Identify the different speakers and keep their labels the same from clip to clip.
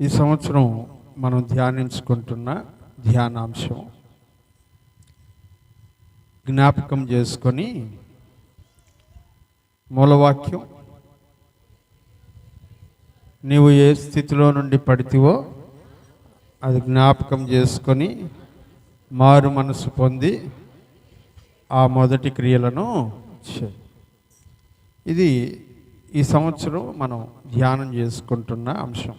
Speaker 1: ఈ సంవత్సరం మనం ధ్యానించుకుంటున్న ధ్యానాంశం జ్ఞాపకం చేసుకొని మూలవాక్యం, నీవు ఏ స్థితిలో నుండి పడితివో అది జ్ఞాపకం చేసుకొని మారు మనసు పొంది ఆ మొదటి క్రియలను చేయి. ఇది ఈ సంవత్సరం మనం ధ్యానం చేసుకుంటున్న అంశం.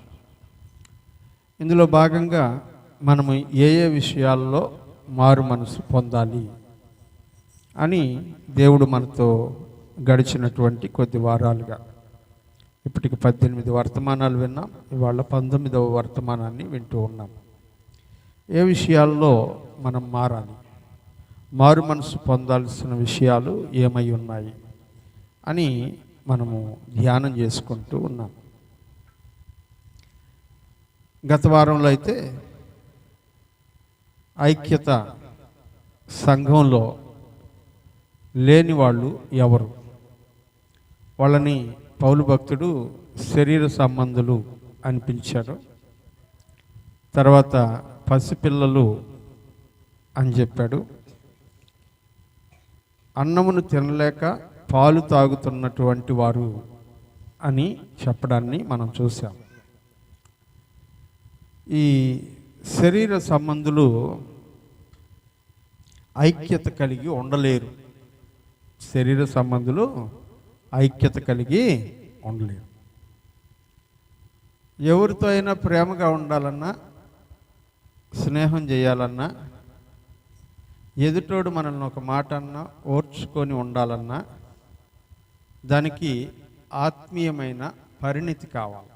Speaker 1: ఇందులో భాగంగా మనము ఏ ఏ విషయాల్లో మారు మనసు పొందాలి అని దేవుడు మనతో గడిచినటువంటి కొద్ది వారాలుగా, ఇప్పటికి 18 వర్తమానాలు విన్నాం. ఇవాళ 19వ వర్తమానాన్ని వింటూ ఉన్నాం. ఏ విషయాల్లో మనం మారాలి, మారు మనసు పొందాల్సిన విషయాలు ఏమై ఉన్నాయి అని మనము ధ్యానం చేసుకుంటూ ఉన్నాం. గత వారంలో అయితే ఐక్యత సంఘంలో లేని వాళ్ళు ఎవరు, వాళ్ళని పౌలు భక్తుడు శరీర సంబంధులు అని పిలిచాడు. తర్వాత పసిపిల్లలు అని చెప్పాడు. అన్నమును తినలేక పాలు తాగుతున్నటువంటి వారు అని చెప్పడాన్ని మనం చూసాం. ఈ శరీర సంబంధులు ఐక్యత కలిగి ఉండలేరు. శరీర సంబంధులు ఐక్యత కలిగి ఉండలేరు. ఎవరితో అయినా ప్రేమగా ఉండాలన్నా, స్నేహం చేయాలన్నా, ఎదుటోడు మనల్ని ఒక మాట అన్నా ఓర్చుకొని ఉండాలన్నా దానికి ఆత్మీయమైన పరిణితి కావాలి.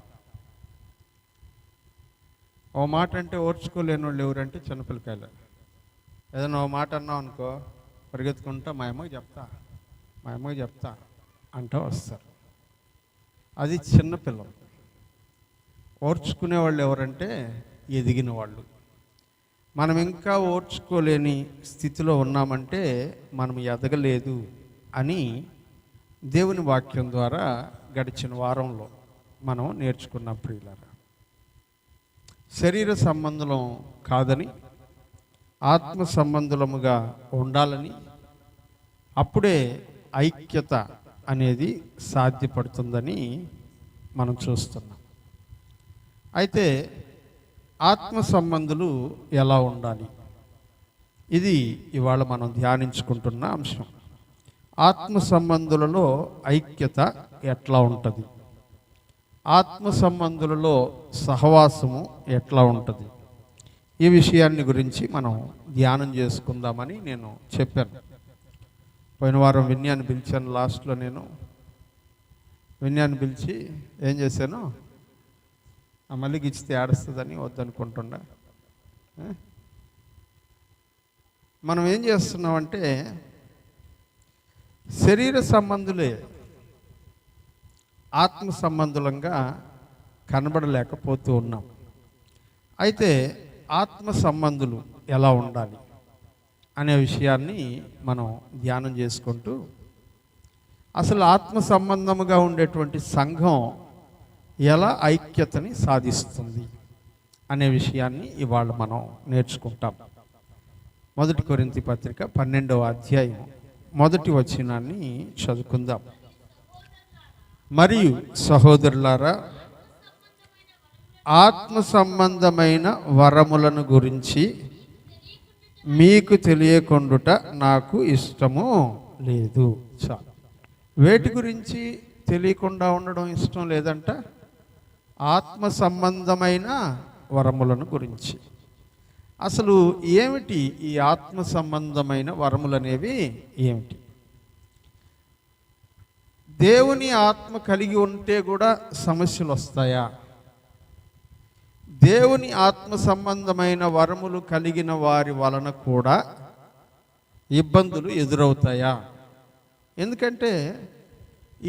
Speaker 1: ఓ మాట అంటే ఓర్చుకోలేని వాళ్ళు ఎవరంటే చిన్నపిల్లకాయలు. ఏదైనా ఓ మాట అన్నావు అనుకో, పరిగెత్తుకుంటా మా అమ్మకి చెప్తా అంటూ వస్తారు. అది చిన్నపిల్లలు. ఓర్చుకునే వాళ్ళు ఎవరంటే ఎదిగిన వాళ్ళు. మనం ఇంకా ఓర్చుకోలేని స్థితిలో ఉన్నామంటే మనం ఎదగలేదు అని దేవుని వాక్యం ద్వారా గడిచిన వారంలో మనం నేర్చుకున్నాం. ప్రియులారా, శరీర సంబంధం కాదని ఆత్మ సంబంధులముగా ఉండాలని, అప్పుడే ఐక్యత అనేది సాధ్యపడుతుందని మనం చూస్తున్నాం. అయితే ఆత్మ సంబంధులు ఎలా ఉండాలి, ఇది ఇవాళ మనం ధ్యానించుకుంటున్న అంశం. ఆత్మ సంబంధులలో ఐక్యత ఎట్లా ఉంటుంది, ఆత్మ సంబంధులలో సహవాసము ఎట్లా ఉంటుంది, ఈ విషయాన్ని గురించి మనం ధ్యానం చేసుకుందామని నేను చెప్పాను. పోయిన వారం విన్యాన్ని పిలిచాను. లాస్ట్లో నేను విన్యాన్ని పిలిచి ఏం చేశాను, ఆ మళ్ళీ గిచ్చితే ఆడుస్తుందని వద్దనుకుంటుండా. మనం ఏం చేస్తున్నామంటే శరీర సంబంధులే ఆత్మ సంబంధులంగా కనబడలేకపోతూ ఉన్నాం. అయితే ఆత్మ సంబంధులు ఎలా ఉండాలి అనే విషయాన్ని మనం ధ్యానం చేసుకుంటూ, అసలు ఆత్మ సంబంధముగా ఉండేటువంటి సంఘం ఎలా ఐక్యతని సాధిస్తుంది అనే విషయాన్ని ఇవాళ మనం నేర్చుకుంటాం. 1 కొరింథీ పత్రిక 12వ అధ్యాయం 1వ వచనాన్ని చదువుకుందాం. మరియు సహోదరులారా, ఆత్మ సంబంధమైన వరములను గురించి మీకు తెలియకుండుట నాకు ఇష్టము లేదు. చాలు. వేటి గురించి తెలియకుండా ఉండడం ఇష్టం లేదంట? ఆత్మ సంబంధమైన వరములను గురించి. అసలు ఏమిటి ఈ ఆత్మ సంబంధమైన వరములనేవి ఏమిటి? దేవుని ఆత్మ కలిగి ఉంటే కూడా సమస్యలు వస్తాయా? దేవుని ఆత్మ సంబంధమైన వరములు కలిగిన వారి వలన కూడా ఇబ్బందులు ఎదురవుతాయా? ఎందుకంటే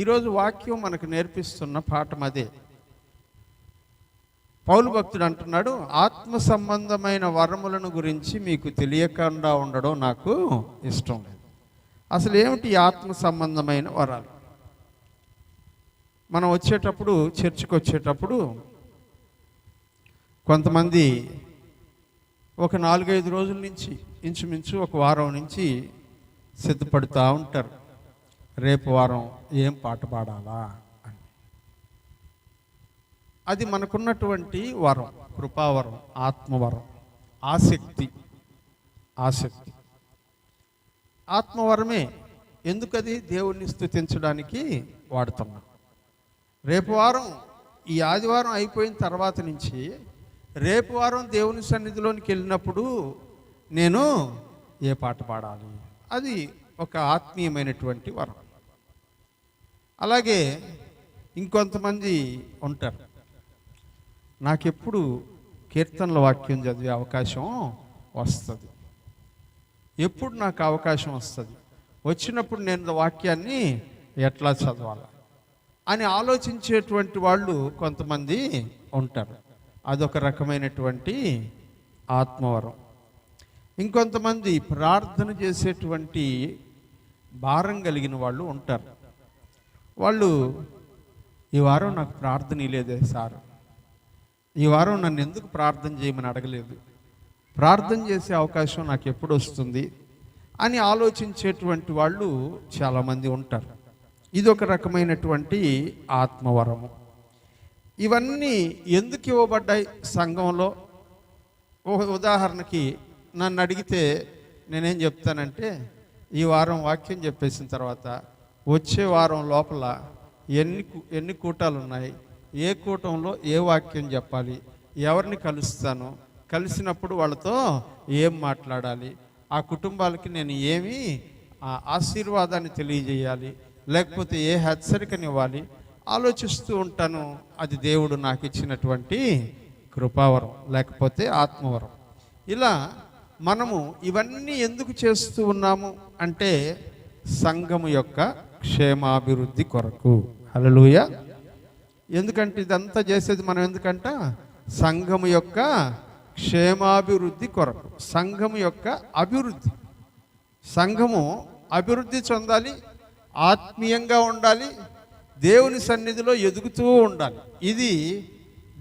Speaker 1: ఈరోజు వాక్యం మనకు నేర్పిస్తున్న పాఠం అదే. పౌలు భక్తుడు అంటున్నాడు, ఆత్మ సంబంధమైన వరములను గురించి మీకు తెలియకుండా ఉండడం నాకు ఇష్టం లేదు. అసలు ఏమిటి ఆత్మ సంబంధమైన వరాలు? మనం వచ్చేటప్పుడు, చర్చికి వచ్చేటప్పుడు కొంతమంది ఒక 4-5 రోజుల నుంచి ఇంచుమించు ఒక వారం నుంచి సిద్ధపడుతూ ఉంటారు, రేపు వారం ఏం పాట పాడాలా అని. అది మనకున్నటువంటి వరం, కృపావరం, ఆత్మవరం, ఆసక్తి. ఆత్మవరమే. ఎందుకది? దేవుణ్ణి స్తుతించడానికి వాడుతున్నాం. రేపు వారం, ఈ ఆదివారం అయిపోయిన తర్వాత నుంచి రేపు వారం దేవుని సన్నిధిలోనికి వెళ్ళినప్పుడు నేను ఏ పాట పాడాలి, అది ఒక ఆత్మీయమైనటువంటి వరం. అలాగే ఇంకొంతమంది ఉంటారు, నాకెప్పుడు కీర్తనల వాక్యం చదివే అవకాశం వస్తుంది, ఎప్పుడు నాకు అవకాశం వస్తుంది, వచ్చినప్పుడు నేను వాక్యాన్ని ఎట్లా చదవాలి అని ఆలోచించేటువంటి వాళ్ళు కొంతమంది ఉంటారు. అదొక రకమైనటువంటి ఆత్మవరం. ఇంకొంతమంది ప్రార్థన చేసేటువంటి భారం కలిగిన వాళ్ళు ఉంటారు. వాళ్ళు ఈ వారం నాకు ప్రార్థన లేదే సార్, ఈ వారం నన్ను ఎందుకు ప్రార్థన చేయమని అడగలేదు, ప్రార్థన చేసే అవకాశం నాకు ఎప్పుడు వస్తుంది అని ఆలోచించేటువంటి వాళ్ళు చాలామంది ఉంటారు. ఇది ఒక రకమైనటువంటి ఆత్మవరము. ఇవన్నీ ఎందుకు ఇవ్వబడ్డాయి సంఘంలో? ఉదాహరణకి నన్ను అడిగితే నేనేం చెప్తానంటే, ఈ వారం వాక్యం చెప్పేసిన తర్వాత వచ్చే వారం లోపల ఎన్ని కూటాలు ఉన్నాయి, ఏ కూటంలో ఏ వాక్యం చెప్పాలి, ఎవరిని కలుస్తాను, కలిసినప్పుడు వాళ్ళతో ఏం మాట్లాడాలి, ఆ కుటుంబాలకి నేను ఏమి ఆశీర్వాదాన్ని తెలియజేయాలి, లేకపోతే ఏ హెచ్చరికనివ్వాలి ఆలోచిస్తూ ఉంటాను. అది దేవుడు నాకు ఇచ్చినటువంటి కృపావరం, లేకపోతే ఆత్మవరం. ఇలా మనము ఇవన్నీ ఎందుకు చేస్తూ ఉన్నాము అంటే సంఘము యొక్క క్షేమాభివృద్ధి కొరకు. హల్లెలూయా. ఎందుకంటే ఇదంతా చేసేది మనం ఎందుకంట? సంఘము యొక్క క్షేమాభివృద్ధి కొరకు, సంఘము యొక్క అభివృద్ధి. సంఘము అభివృద్ధి చెందాలి, ఆత్మీయంగా ఉండాలి, దేవుని సన్నిధిలో ఎదుగుతూ ఉండాలి.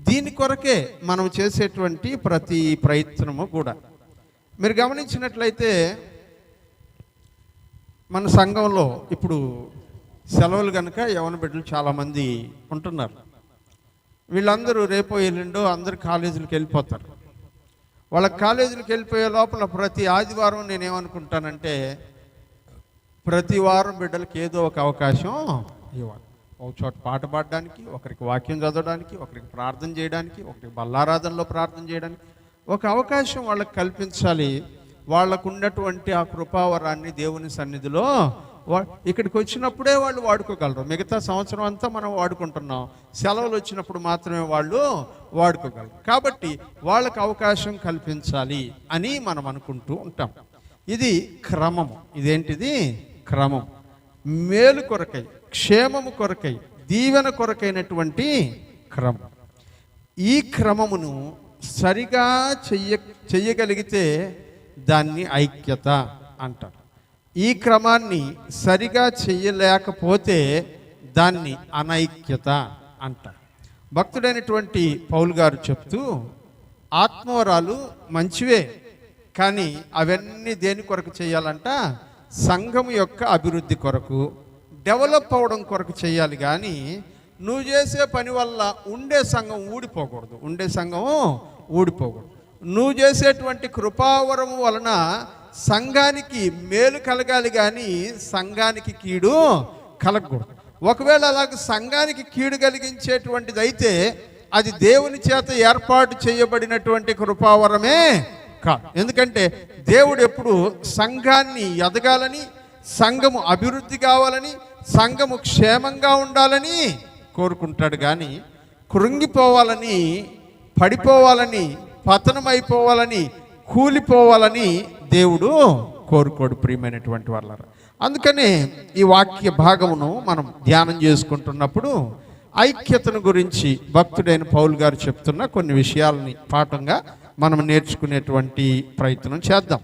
Speaker 1: దీని కొరకే మనం చేసేటువంటి ప్రతి ప్రయత్నము కూడా. మీరు గమనించినట్లయితే మన సంఘంలో ఇప్పుడు సెలవులు కనుక యవన బిడ్డలు చాలామంది ఉంటున్నారు. వీళ్ళందరూ రేపో ఎల్లుండో అందరు కాలేజీలకు వెళ్ళిపోతారు. వాళ్ళ కాలేజీలకు వెళ్ళిపోయే లోపల ప్రతి ఆదివారం నేనేమనుకుంటానంటే, ప్రతి వారం బిడ్డలకి ఏదో ఒక అవకాశం ఇవ్వాలి. ఒక చోట పాట పాడడానికి, ఒకరికి వాక్యం చదవడానికి, ఒకరికి ప్రార్థన చేయడానికి, ఒకరికి బల్లారాధనలో ప్రార్థన చేయడానికి ఒక అవకాశం వాళ్ళకి కల్పించాలి. వాళ్ళకు ఉన్నటువంటి ఆ కృపావరాన్ని దేవుని సన్నిధిలో ఇక్కడికి వచ్చినప్పుడే వాళ్ళు వాడుకోగలరు. మిగతా సంవత్సరం అంతా మనం వాడుకుంటున్నాం, సెలవులు వచ్చినప్పుడు మాత్రమే వాళ్ళు వాడుకోగలరు. కాబట్టి వాళ్ళకు అవకాశం కల్పించాలి అని మనం అనుకుంటూ ఉంటాం. ఇది క్రమము. ఇదేంటిది? క్రమం. మేలు కొరకై, క్షేమము కొరకై, దీవెన కొరకైనటువంటి క్రమం. ఈ క్రమమును సరిగా చెయ్యగలిగితే దాన్ని ఐక్యత అంటారు. ఈ క్రమాన్ని సరిగా చెయ్యలేకపోతే దాన్ని అనైక్యత అంటారు. భక్తుడైనటువంటి పౌలు గారు చెప్తూ, ఆత్మవరాలు మంచివే, కానీ అవన్నీ దేని కొరకు చేయాలంట? సంఘం యొక్క అభివృద్ధి కొరకు, డెవలప్ అవ్వడం కొరకు చేయాలి. కానీ నువ్వు చేసే పని వల్ల ఉండే సంఘం ఊడిపోకూడదు. నువ్వు చేసేటువంటి కృపావరము వలన సంఘానికి మేలు కలగాలి, కానీ సంఘానికి కీడు కలగకూడదు. ఒకవేళ అలాగ సంఘానికి కీడు కలిగించేటువంటిది అయితే అది దేవుని చేత ఏర్పాటు చేయబడినటువంటి కృపావరమే కాదు. ఎందుకంటే దేవుడు ఎప్పుడు సంఘాన్ని ఎదగాలని, సంఘము అభివృద్ధి కావాలని, సంఘము క్షేమంగా ఉండాలని కోరుకుంటాడు. కానీ కృంగిపోవాలని, పడిపోవాలని, పతనమైపోవాలని, కూలిపోవాలని దేవుడు కోరుకోడు. ప్రియమైనటువంటి వాళ్ళారా, అందుకనే ఈ వాక్య భాగమును మనం ధ్యానం చేసుకుంటున్నప్పుడు ఐక్యతను గురించి భక్తుడైన పౌలు గారు చెప్తున్న కొన్ని విషయాలని పాఠంగా మనం నేర్చుకునేటువంటి ప్రయత్నం చేద్దాం.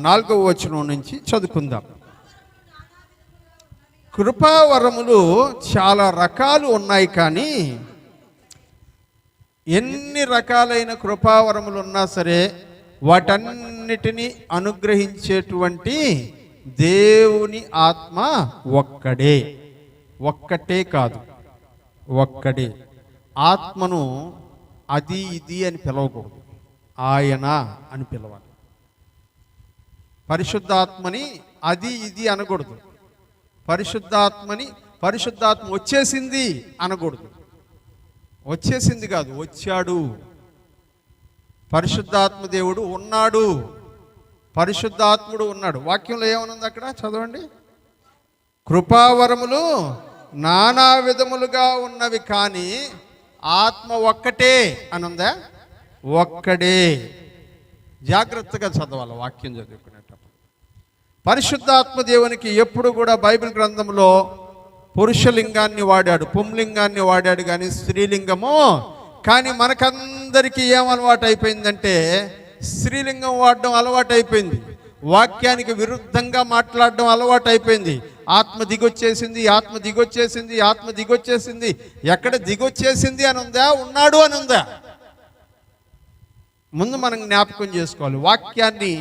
Speaker 1: 4వ వచనం నుంచి చదువుకుందాం. కృపావరములు చాలా రకాలు ఉన్నాయి, కానీ ఎన్ని రకాలైన కృపావరములు ఉన్నా సరే వాటన్నిటినీ అనుగ్రహించేటువంటి దేవుని ఆత్మ ఒక్కడే. ఒక్కటే కాదు, ఒక్కడే. ఆత్మను అది ఇది అని పిలవకూడదు, ఆయన అని పిలవాలి. పరిశుద్ధాత్మని అది ఇది అనకూడదు. పరిశుద్ధాత్మ వచ్చేసింది అనకూడదు. వచ్చేసింది కాదు, వచ్చాడు. పరిశుద్ధాత్మ దేవుడు ఉన్నాడు, పరిశుద్ధాత్ముడు ఉన్నాడు. వాక్యంలో ఏమనుంది అక్కడ చదవండి. కృపావరములు నానా విధములుగా ఉన్నవి కానీ ఆత్మ ఒక్కటే అని ఉందా? ఒక్కడే. జాగ్రత్తగా చదవాలి వాక్యం చదువుకునేటప్పుడు. పరిశుద్ధాత్మ దేవునికి ఎప్పుడు కూడా బైబిల్ గ్రంథంలో పురుషలింగాన్ని వాడాడు, పుంలింగాన్ని వాడాడు కానీ స్త్రీలింగము. కానీ మనకందరికీ ఏం అలవాటు అయిపోయిందంటే స్త్రీలింగం వాడడం అలవాటు అయిపోయింది. వాక్యానికి విరుద్ధంగా మాట్లాడడం అలవాటు అయిపోయింది. ఆత్మ దిగొచ్చేసింది, ఆత్మ దిగొచ్చేసింది, ఆత్మ దిగొచ్చేసింది. ఎక్కడ దిగొచ్చేసింది అని ఉందా? ఉన్నాడు అని ఉందా? ముందు మనం జ్ఞాపకం చేసుకోవాలి. వాక్యాన్ని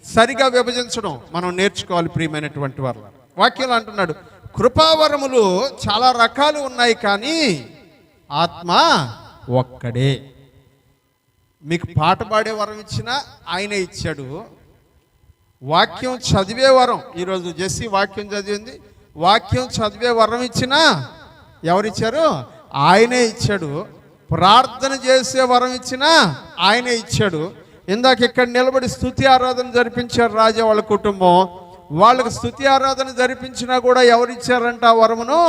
Speaker 1: సరిగా విభజించడం మనం నేర్చుకోవాలి ప్రియమైనటువంటి వారు. వాక్యంలో అంటున్నాడు కృపావరములు చాలా రకాలు ఉన్నాయి కానీ ఆత్మ ఒక్కడే. మీకు పాట పాడే వరం ఇచ్చినా ఆయనే ఇచ్చాడు. వాక్యం చదివే వరం, ఈరోజు జెస్సీ వాక్యం చదివింది, వాక్యం చదివే వరం ఇచ్చినా ఎవరిచ్చారు? ఆయనే ఇచ్చాడు. ప్రార్థన చేసే వరం ఇచ్చినా ఆయనే ఇచ్చాడు. ఇందాక ఇక్కడ నిలబడి స్తుతి ఆరాధన జరిపించారు రాజా వాళ్ళ కుటుంబం. వాళ్ళకు స్తుతి ఆరాధన జరిపించినా కూడా ఎవరిచ్చారంట ఆ వరమును?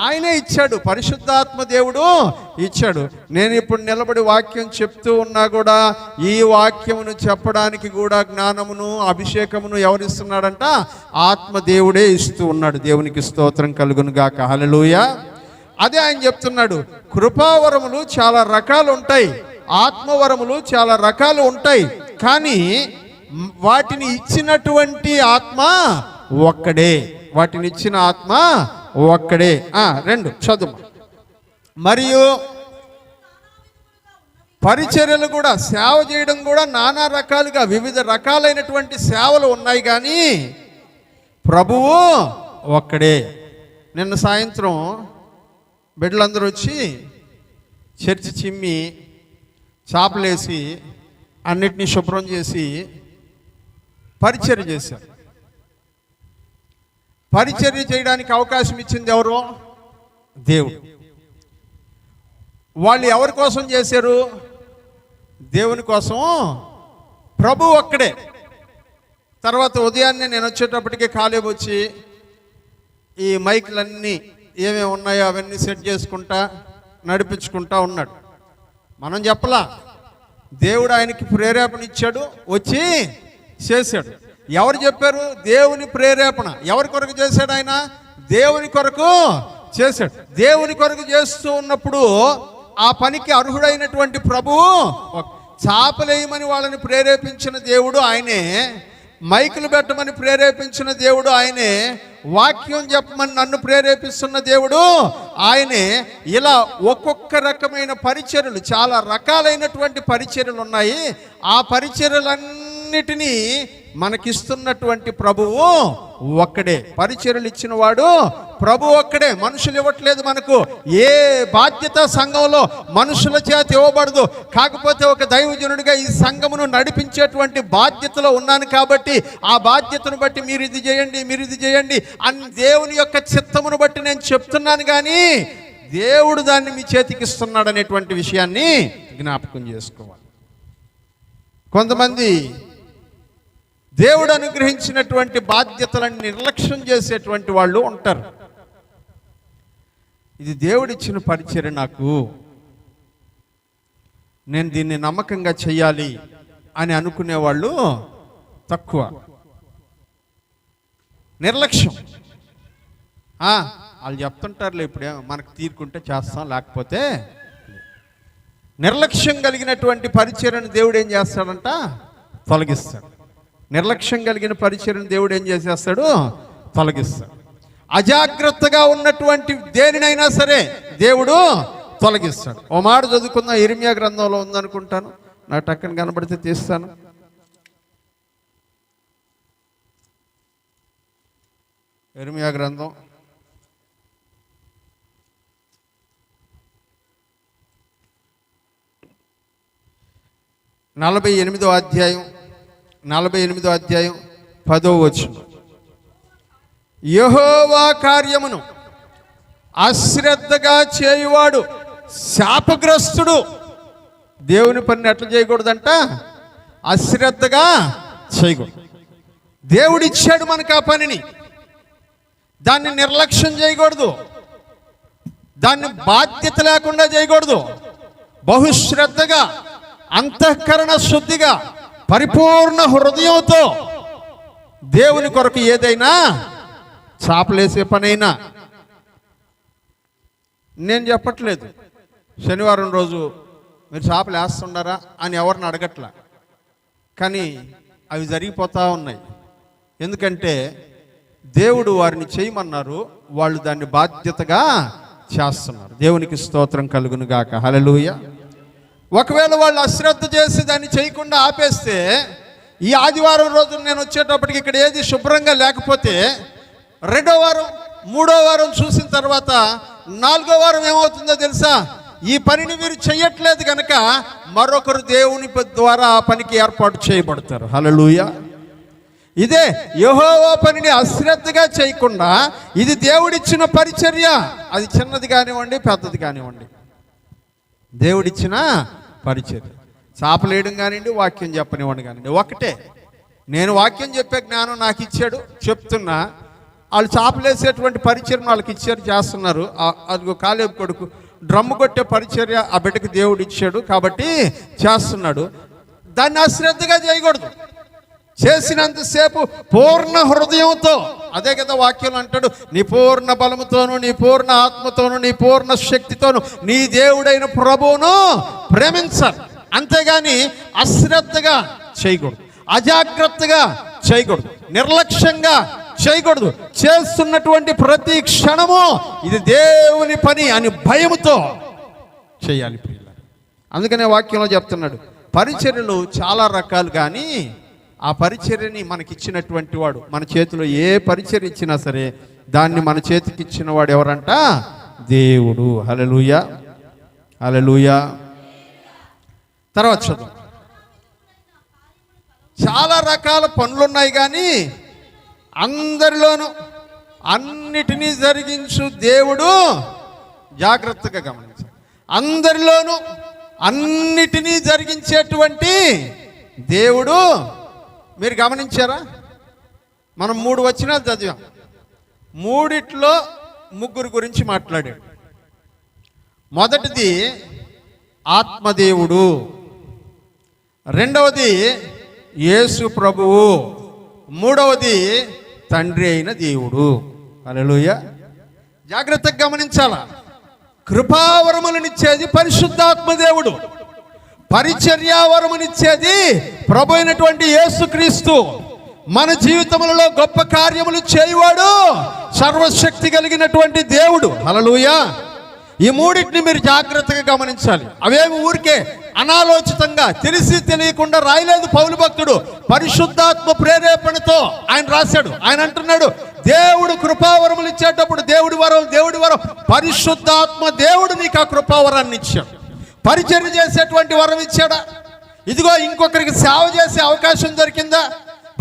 Speaker 1: ఆయనే ఇచ్చాడు, పరిశుద్ధాత్మ దేవుడు ఇచ్చాడు. నేను ఇప్పుడు నిలబడి వాక్యం చెప్తూ ఉన్నా కూడా ఈ వాక్యమును చెప్పడానికి కూడా జ్ఞానమును అభిషేకమును ఎవరిస్తున్నాడంట? ఆత్మ దేవుడే ఇస్తూ ఉన్నాడు. దేవునికి స్తోత్రం కలుగును గాక. హల్లెలూయా. అదే ఆయన చెప్తున్నాడు, కృపావరములు చాలా రకాలు ఉంటాయి, ఆత్మవరములు చాలా రకాలు ఉంటాయి, కానీ వాటిని ఇచ్చినటువంటి ఆత్మ ఒక్కడే. వాటిని ఇచ్చిన ఆత్మ ఒక్కడే. 2 చదువు. మరియు పరిచర్యలు కూడా, సేవ చేయడం కూడా నానా రకాలుగా వివిధ రకాలైనటువంటి సేవలు ఉన్నాయి కానీ ప్రభువు ఒక్కడే. నిన్న సాయంత్రం బిడ్డలందరూ వచ్చి చర్చి చిమ్మి చాపలేసి అన్నిటినీ శుభ్రం చేసి పరిచర్య చేశారు. పరిచర్య చేయడానికి అవకాశం ఇచ్చింది ఎవరు? దేవుడు. వాళ్ళు ఎవరి కోసం చేశారు? దేవుని కోసం. ప్రభు ఒక్కడే. తర్వాత ఉదయాన్నే నేను వచ్చేటప్పటికి కాలేబు వచ్చి ఈ మైకులన్నీ ఏమేమి ఉన్నాయో అవన్నీ సెట్ చేసుకుంటా నడిపించుకుంటా ఉన్నాడు. మనం చెప్పలా, దేవుడు ఆయనకి ప్రేరేపణ ఇచ్చాడు, వచ్చి చేశాడు. ఎవరు చెప్పారు? దేవుని ప్రేరేపణ. ఎవరి కొరకు చేశాడు ఆయన? దేవుని కొరకు చేశాడు. దేవుని కొరకు చేస్తూ ఉన్నప్పుడు ఆ పనికి అర్హుడైనటువంటి ప్రభువు, చాపలేయమని వాళ్ళని ప్రేరేపించిన దేవుడు ఆయనే, మైకులు పెట్టమని ప్రేరేపించిన దేవుడు ఆయనే, వాక్యం చెప్పమని నన్ను ప్రేరేపిస్తున్న దేవుడు ఆయనే. ఇలా ఒక్కొక్క రకమైన పరిచర్యలు, చాలా రకాలైనటువంటి పరిచర్యలు ఉన్నాయి. ఆ పరిచర్యలన్నిటినీ మనకిస్తున్నటువంటి ప్రభువు ఒక్కడే. పరిచర్యలు ఇచ్చిన వాడు ప్రభు ఒక్కడే. మనుషులు ఇవ్వట్లేదు మనకు. ఏ బాధ్యత సంఘంలో మనుషుల చేత ఇవ్వబడదు. కాకపోతే ఒక దైవజనుడిగా ఈ సంఘమును నడిపించేటువంటి బాధ్యతలో ఉన్నాను కాబట్టి ఆ బాధ్యతను బట్టి మీరు ఇది చేయండి, మీరు ఇది చేయండి అని దేవుని యొక్క చిత్తమును బట్టి నేను చెప్తున్నాను. కానీ దేవుడు దాన్ని మీ చేతికి ఇస్తున్నాడు అనేటువంటి విషయాన్ని జ్ఞాపకం చేసుకోవాలి. కొంతమంది దేవుడు అనుగ్రహించినటువంటి బాధ్యతలను నిర్లక్ష్యం చేసేటువంటి వాళ్ళు ఉంటారు. ఇది దేవుడిచ్చిన పరిచర్య, నాకు నేను దీన్ని నమ్మకంగా చెయ్యాలి అని అనుకునేవాళ్ళు తక్కువ. నిర్లక్ష్యం. వాళ్ళు చెప్తుంటారులే, ఇప్పుడే మనకు తీరుకుంటే చేస్తాం, లేకపోతే. నిర్లక్ష్యం కలిగినటువంటి పరిచర్యను దేవుడు ఏం చేస్తాడంట? తొలగిస్తాడు. నిర్లక్ష్యం కలిగిన పరిచర్యను దేవుడు ఏం చేసేస్తాడు? తొలగిస్తాడు. అజాగ్రత్తగా ఉన్నటువంటి దేనినైనా సరే దేవుడు తొలగిస్తాడు. ఓ మాట చదువుకున్న ఇర్మియా గ్రంథంలో ఉందనుకుంటాను, నాకు టక్కన కనబడితే తీస్తాను. ఇర్మియా గ్రంథం 48వ అధ్యాయం 10వ వచనం. యెహోవా కార్యమును అశ్రద్ధగా చేయువాడు శాపగ్రస్తుడు. దేవుని పనిని ఎట్లా చేయకూడదంట? అశ్రద్ధగా చేయకూడదు. దేవుడిచ్చాడు మనకు ఆ పనిని, దాన్ని నిర్లక్ష్యం చేయకూడదు, దాన్ని బాధ్యత లేకుండా చేయకూడదు. బహుశ్రద్ధగా, అంతఃకరణ శుద్ధిగా, పరిపూర్ణ హృదయంతో దేవుని కొరకు ఏదైనా చాపలేసే పనైనా. నేను చెప్పట్లేదు శనివారం రోజు మీరు చేపలు వేస్తున్నారా అని ఎవరిని అడగట్లా, కానీ అవి జరిగిపోతూ ఉన్నాయి. ఎందుకంటే దేవుడు వారిని చేయమన్నారు, వాళ్ళు దాన్ని బాధ్యతగా చేస్తున్నారు. దేవునికి స్తోత్రం కలుగును గాక. హల్లెలూయా. ఒకవేళ వాళ్ళు అశ్రద్ధ చేసి దాన్ని చేయకుండా ఆపేస్తే, ఈ ఆదివారం రోజు నేను వచ్చేటప్పటికి ఇక్కడ ఏది శుభ్రంగా లేకపోతే, 2వ వారం 3వ వారం చూసిన తర్వాత 4వ వారం ఏమవుతుందో తెలుసా? ఈ పనిని వీరు చెయ్యట్లేదు కనుక మరొకరు దేవుని ద్వారా ఆ పనికి ఏర్పాటు చేయబడతారు. హల్లెలూయా. ఇదే యెహోవా పనిని అశ్రద్ధగా చేయకుండా, ఇది దేవుడిచ్చిన పరిచర్య, అది చిన్నది కానివ్వండి పెద్దది కానివ్వండి, దేవుడిచ్చిన పరిచర్య. చాపలేయడం కానివ్వండి, వాక్యం చెప్పనివ్వండి కానివ్వండి, ఒకటే. నేను వాక్యం చెప్పే జ్ఞానం నాకు ఇచ్చాడు, చెప్తున్నా. వాళ్ళు చాపలేసేటువంటి పరిచర్య వాళ్ళకి ఇచ్చారు, చేస్తున్నారు. అదిగో కాలేబు కొడుకు డ్రమ్ము కొట్టే పరిచర్య ఆ బిడ్డకి దేవుడు ఇచ్చాడు కాబట్టి చేస్తున్నాడు. దాన్ని అశ్రద్ధగా చేయకూడదు. చేసినంతసేపు పూర్ణ హృదయంతో, అదే కదా వాక్యం అంటాడు, నీ పూర్ణ బలముతోను, నీ పూర్ణ ఆత్మతోను, నీ పూర్ణ శక్తితోను నీ దేవుడైన ప్రభువును ప్రేమించాలి. అంతేగాని అశ్రద్ధగా చేయకూడదు, అజాగ్రత్తగా చేయకూడదు, నిర్లక్ష్యంగా చేయకూడదు. చేస్తున్నటువంటి ప్రతి క్షణము ఇది దేవుని పని అని భయముతో చేయాలి ప్రియులారా. అందుకనే వాక్యంలో చెప్తున్నాడు, పరిచర్యలు చాలా రకాలు, కానీ ఆ పరిచర్యని మనకిచ్చినటువంటి వాడు, మన చేతిలో ఏ పరిచర్య ఇచ్చినా సరే దాన్ని మన చేతికి ఇచ్చిన వాడు ఎవరంట? దేవుడు. హల్లెలూయా, హల్లెలూయా. తర్వాత చదువు. చాలా రకాల పనులున్నాయి, కానీ అందరిలోనూ అన్నిటినీ జరిగించు దేవుడు. జాగ్రత్తగా గమనించాలి. అందరిలోనూ అన్నిటినీ జరిగించేటువంటి దేవుడు. మీరు గమనించారా? మనం 3 వచనాలు చదివాం. 3 ముగ్గురు గురించి మాట్లాడాడు. మొదటిది ఆత్మదేవుడు, రెండవది యేసు ప్రభువు, మూడవది తండ్రి అయిన దేవుడు. హల్లెలూయా. జాగ్రత్తగా గమనించాలా. కృపావరములనిచ్చేది పరిశుద్ధాత్మ దేవుడు, పరిచర్యావరమునిచ్చేది ప్రభు అయినటువంటి యేసుక్రీస్తు. మన జీవితములలో గొప్ప కార్యములు చేయువాడు సర్వశక్తి కలిగినటువంటి దేవుడు. హల్లెలూయా. ఈ 3 మీరు జాగ్రత్తగా గమనించాలి. అవేమి ఊరికే అనాలోచితంగా తెలిసి తెలియకుండా రాయలేదు పౌలు భక్తుడు. పరిశుద్ధాత్మ ప్రేరేపణతో ఆయన రాశాడు. ఆయన అంటున్నాడు, దేవుడు కృపావరములు ఇచ్చేటప్పుడు దేవుడి వరం పరిశుద్ధాత్మ దేవుడు నీకు ఆ కృపావరాన్ని ఇచ్చాడు. పరిచర్య చేసేటువంటి వరం ఇచ్చాడా? ఇదిగో ఇంకొకరికి సేవ చేసే అవకాశం దొరికిందా?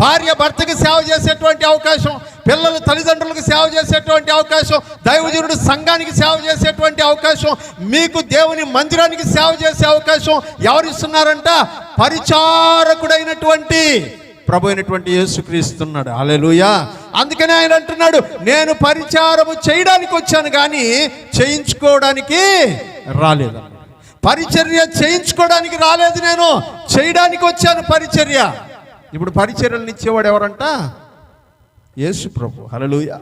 Speaker 1: భార్య భర్తకి సేవ చేసేటువంటి అవకాశం, పిల్లలు తల్లిదండ్రులకు సేవ చేసేటువంటి అవకాశం, దైవజనుడు సంఘానికి సేవ చేసేటువంటి అవకాశం, మీకు దేవుని మందిరానికి సేవ చేసే అవకాశం ఎవరిస్తున్నారంట? పరిచారకుడైనటువంటి ప్రభు అయినటువంటి యేసుక్రీస్తున్నాడు. హల్లెలూయా. అందుకనే ఆయన అంటున్నాడు, నేను పరిచారము చేయడానికి వచ్చాను కానీ చేయించుకోవడానికి రాలేదు. పరిచర్య చేయించుకోవడానికి రాలేదు, నేను చేయడానికి వచ్చాను పరిచర్య. ఇప్పుడు పరిచర్యలను ఇచ్చేవాడు ఎవరంట? యేసు ప్రభు. హల్లెలూయా.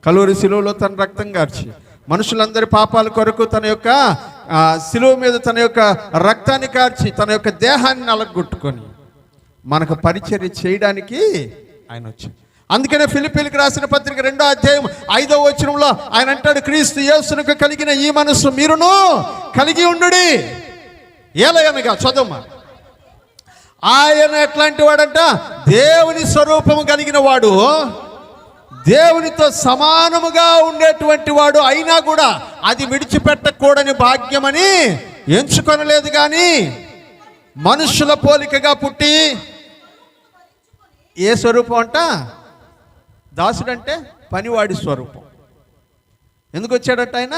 Speaker 1: కలువరి శిలువలో తన రక్తం కార్చి మనుషులందరి పాపాల కొరకు తన యొక్క శిలువ మీద తన యొక్క రక్తాన్ని కార్చి తన యొక్క దేహాన్ని నలగొట్టుకొని మనకు పరిచర్య చేయడానికి ఆయన వచ్చాడు. అందుకనే ఫిలిప్పీలకు రాసిన పత్రిక 2వ అధ్యాయం 5వ వచనంలో ఆయన అంటాడు, క్రీస్తు యేసునకు కలిగిన ఈ మనస్సు మీరును కలిగి ఉండుడి. ఏలయనగా చదువు. ఆయన ఎట్లాంటి వాడంట? దేవుని స్వరూపము కలిగిన వాడు, దేవునితో సమానముగా ఉండేటువంటి వాడు అయినా కూడా అది విడిచిపెట్టకూడని భాగ్యమని ఎంచుకొనలేదు, కానీ మనుషుల పోలికగా పుట్టి ఏ స్వరూపం అంట? దాసుడంటే పనివాడి స్వరూపం. ఎందుకు వచ్చాడట ఆయన?